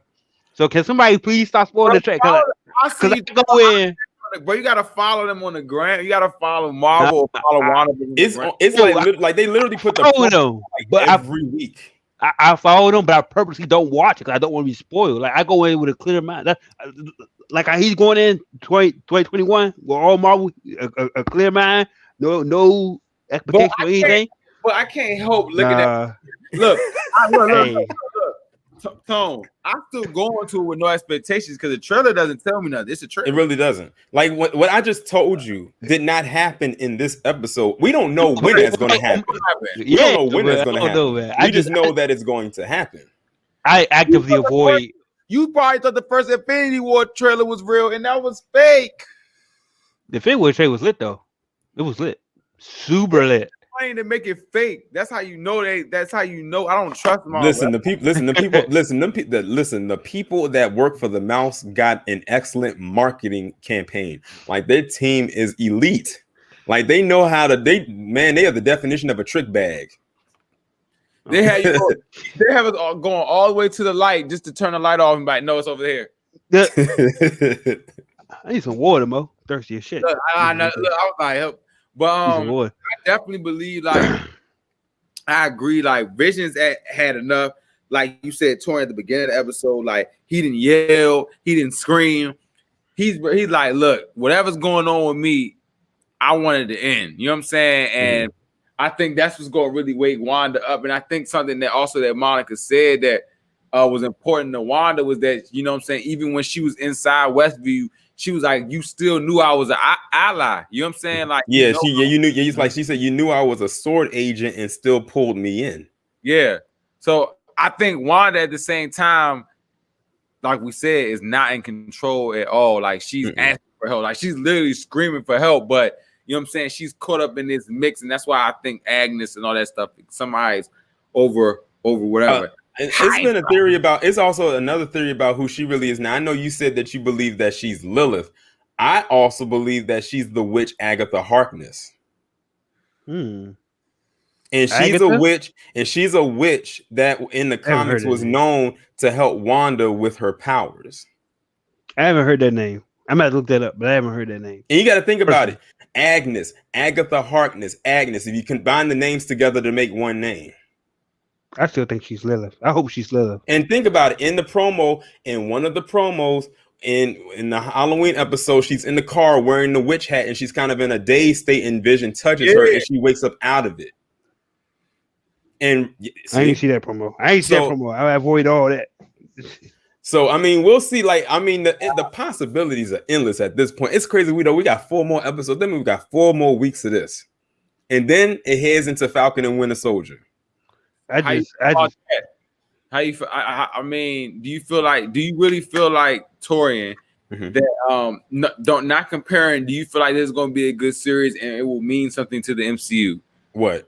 So can somebody please stop spoiling the trailer? Because I go in. But you gotta follow them on the gram. You gotta follow Marvel. Follow WandaVision. It's like they literally put the promo but every week. I follow them, but I purposely don't watch it because I don't want to be spoiled. Like, I go in with a clear mind. Like he's going in 2021 with all Marvel, a clear mind, no expectation or anything. But I can't help looking at look, Tone. I'm still going to it with no expectations because the trailer doesn't tell me nothing. It's a trailer. It really doesn't. Like what I just told you did not happen in this episode. We don't know when that's going to happen. We don't know when that's going to happen. We just know that it's going to happen. I actively avoid. You probably thought the first Infinity War trailer was real, and that was fake. The Infinity War trailer was lit though. It was lit, super lit. To make it fake. That's how you know that's how you know I don't trust them. The people that work for the mouse got an excellent marketing campaign. Like, their team is elite. Like, they know how to they are the definition of a trick bag. They have they have it going all the way to the light just to turn the light off and be like, no, it's over here. I need some water, Mo. Thirsty as shit. Look, I was like, but I definitely believe, like, I agree. Like, Vision's had enough. Like you said, Tori, at the beginning of the episode, like, he didn't yell, he didn't scream. He's like, look, whatever's going on with me, I wanted to end. You know what I'm saying? And I think that's what's going to really wake Wanda up. And I think something that Monica said that was important to Wanda was that, you know what I'm saying, even when she was inside Westview, she was like, you still knew I was an ally. You know what I'm saying? Like, you knew. Yeah, like she said, you knew I was a sword agent and still pulled me in. Yeah. So I think Wanda at the same time, like we said, is not in control at all. Like, she's asking for help. Like, she's literally screaming for help. But you know what I'm saying? She's caught up in this mix, and that's why I think Agnes and all that stuff somehow is over whatever. It's been a theory about. It's also another theory about who she really is. Now, I know you said that you believe that she's Lilith. I also believe that she's the witch Agatha Harkness. And she's a witch, and she's a witch that in the comics was known to help Wanda with her powers. I haven't heard that name. I might look that up, but I haven't heard that name. And you got to think about it. Agnes, Agatha Harkness, Agnes. If you combine the names together to make one name. I still think she's Lilith. I hope she's Lilith. And think about it. In the promo, in one of the promos, in the Halloween episode, she's in the car wearing the witch hat, and she's kind of in a dazed state, and Vision touches her, and she wakes up out of it. And I didn't see that promo. I avoid all that. So I mean, we'll see. Like, I mean, the possibilities are endless at this point. It's crazy. We got 4 more episodes. Then we've got 4 more weeks of this, and then it heads into Falcon and Winter Soldier. How you feel? I mean, do you really feel like Torian that not comparing? Do you feel like this is going to be a good series and it will mean something to the MCU? What?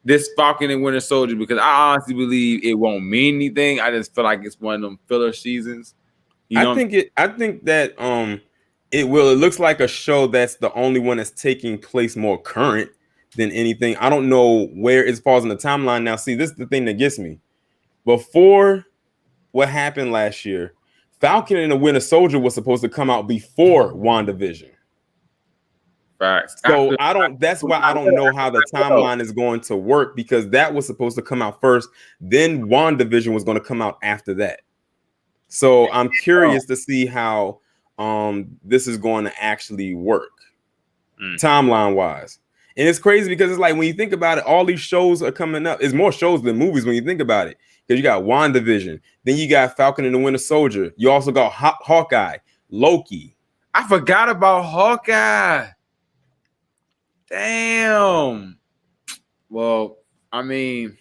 This Falcon and Winter Soldier, because I honestly believe it won't mean anything. I just feel like it's one of them filler seasons. You know I think that it will. It looks like a show that's the only one that's taking place more current than anything. I don't know where it falls in the timeline now. See, this is the thing that gets me. Before what happened last year, Falcon and the Winter Soldier was supposed to come out before WandaVision. Facts. So that's why I don't know how the timeline is going to work, because that was supposed to come out first, then WandaVision was going to come out after that. So I'm curious to see how this is going to actually work timeline wise. And it's crazy because it's like, when you think about it, all these shows are coming up. It's more shows than movies when you think about it, because you got WandaVision, then you got Falcon and the Winter Soldier, you also got Hawkeye, Loki. I forgot about Hawkeye. Damn. Well, I mean,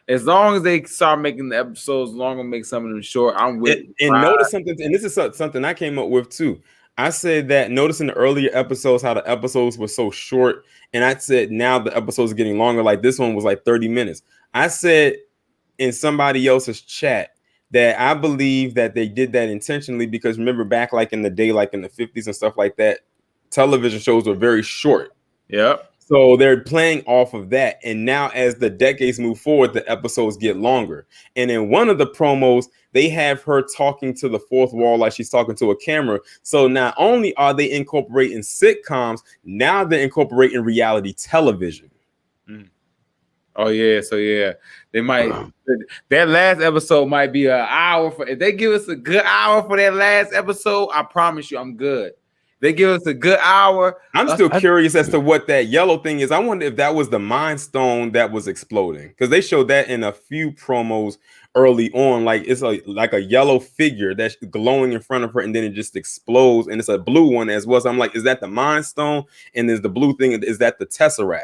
as long as they start making the episodes longer, make some of them short, I'm with it. And notice something, and this is something I came up with too. I said that noticing the earlier episodes, how the episodes were so short, and I said now the episodes are getting longer. Like this one was like 30 minutes. I said in somebody else's chat that I believe that they did that intentionally, because remember back like in the day, like in the 50s and stuff like that, television shows were very short. Yep. So they're playing off of that. And now as the decades move forward, the episodes get longer. And in one of the promos, they have her talking to the fourth wall like she's talking to a camera. So not only are they incorporating sitcoms, now they're incorporating reality television. Oh yeah, so yeah, they might. That last episode might be an hour. If they give us a good hour for that last episode, I promise you, I'm good. They give us a good hour. I'm still curious as to what that yellow thing is. I wonder if that was the Mind Stone that was exploding, because they showed that in a few promos early on. Like it's like a yellow figure that's glowing in front of her, and then it just explodes, and it's a blue one as well. So I'm like, is that the Mind Stone? And is the blue thing, is that the Tesseract?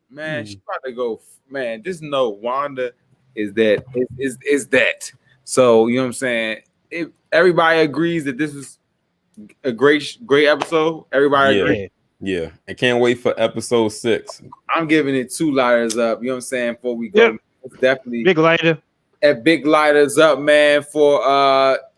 Man, she's about to go. Man, just know Wanda is that. Is that. So you know what I'm saying? If everybody agrees that this is a great episode, everybody agree. Yeah, I can't wait for episode 6. I'm giving it 2 lighters up. You know what I'm saying? Before we go, it's definitely big lighter. At big lighters up, man. For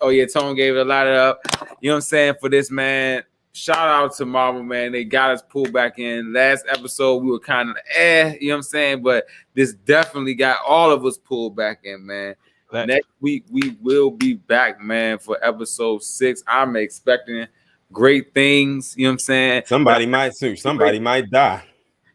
Tone gave it a lighter up. You know what I'm saying? For this, man. Shout out to Marvel, man. They got us pulled back in. Last episode, we were kind of you know what I'm saying? But this definitely got all of us pulled back in, man. Next week, we will be back, man, for episode 6. I'm expecting great things. You know what I'm saying? Somebody might die.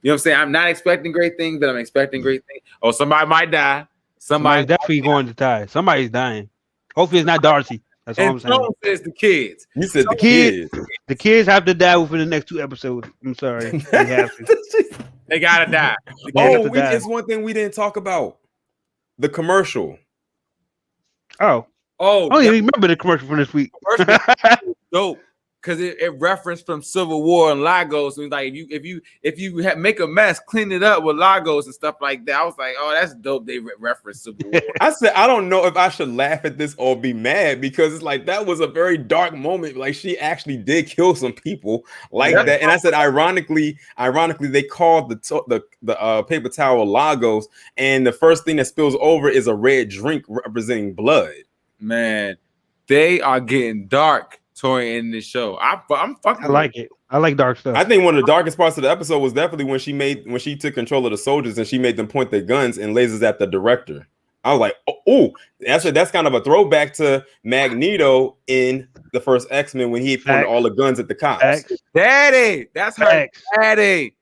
You know what I'm saying? I'm not expecting great things, but I'm expecting great things. Oh, somebody might die. Somebody's definitely going to die. Somebody's dying. Hopefully, it's not Darcy. That's all I'm saying. Tone says the kids. You said the kids. The kids have to die within the next 2 episodes. I'm sorry. They have to. They gotta die. It's one thing we didn't talk about. The commercial. Oh, I don't even remember the commercial from this week. Dope, because it referenced from Civil War and Lagos. And like if you make a mess, clean it up with Lagos and stuff like that. I was like, oh, that's dope. They referenced Civil War. I said, I don't know if I should laugh at this or be mad, because it's like that was a very dark moment. Like she actually did kill some people like that. And I said, ironically, they called the paper towel Lagos, and the first thing that spills over is a red drink representing blood. Man, they are getting dark. Tori in this show. I'm fucking. I like it. I like dark stuff. I think one of the darkest parts of the episode was definitely when she took control of the soldiers and she made them point their guns and lasers at the director. I was like, oh, that's kind of a throwback to Magneto in the first X-Men when he pointed all the guns at the cops. Daddy, that's her daddy.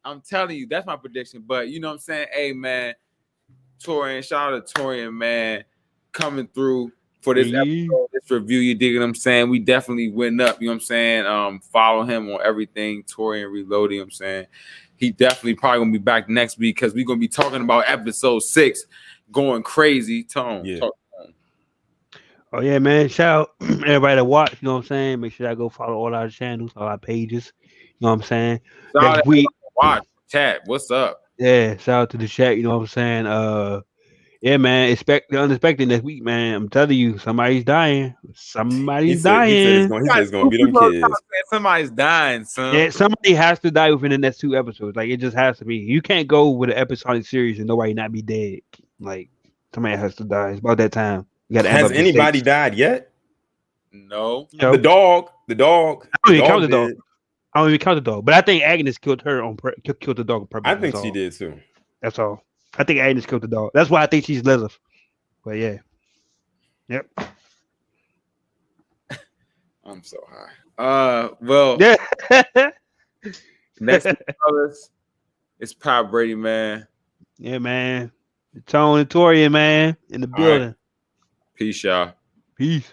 I'm telling you, that's my prediction. But you know what I'm saying? Hey, man, Torian, shout out to Torian, man, coming through for this episode, this review. You dig what I'm saying? We definitely went up, you know what I'm saying? Follow him on everything, Torian Reloaded, you know what I'm saying? He definitely probably gonna be back next week because we're gonna be talking about episode 6 going crazy. Tone. Yeah. Oh yeah, man. Shout out everybody that watch, you know what I'm saying? Make sure I go follow all our channels, all our pages. You know what I'm saying? Next week, watch, chat. What's up? Yeah, shout out to the chat, you know what I'm saying? Yeah, man. Expect the unexpected next week, man. I'm telling you, somebody's dying. Somebody's He dying. said it's gonna be them kids. Somebody's dying, son. Yeah, somebody has to die within the next 2 episodes. Like it just has to be. You can't go with an episodic series and nobody not be dead. Like somebody has to die. It's about that time. You got to Has anybody died yet? No. The dog. I don't even count the dog. did. I don't even count the dog. But I think Agnes killed her killed the dog on purpose. I think she did too. That's all. I think Agnes killed the dog. That's why I think she's Lilith. But yeah. Yep. I'm so high. Well, Yeah. next week, brothers, it's Pop Brady, man. Yeah, man. Tone and Torian, man, in the building. Right. Peace, y'all. Peace.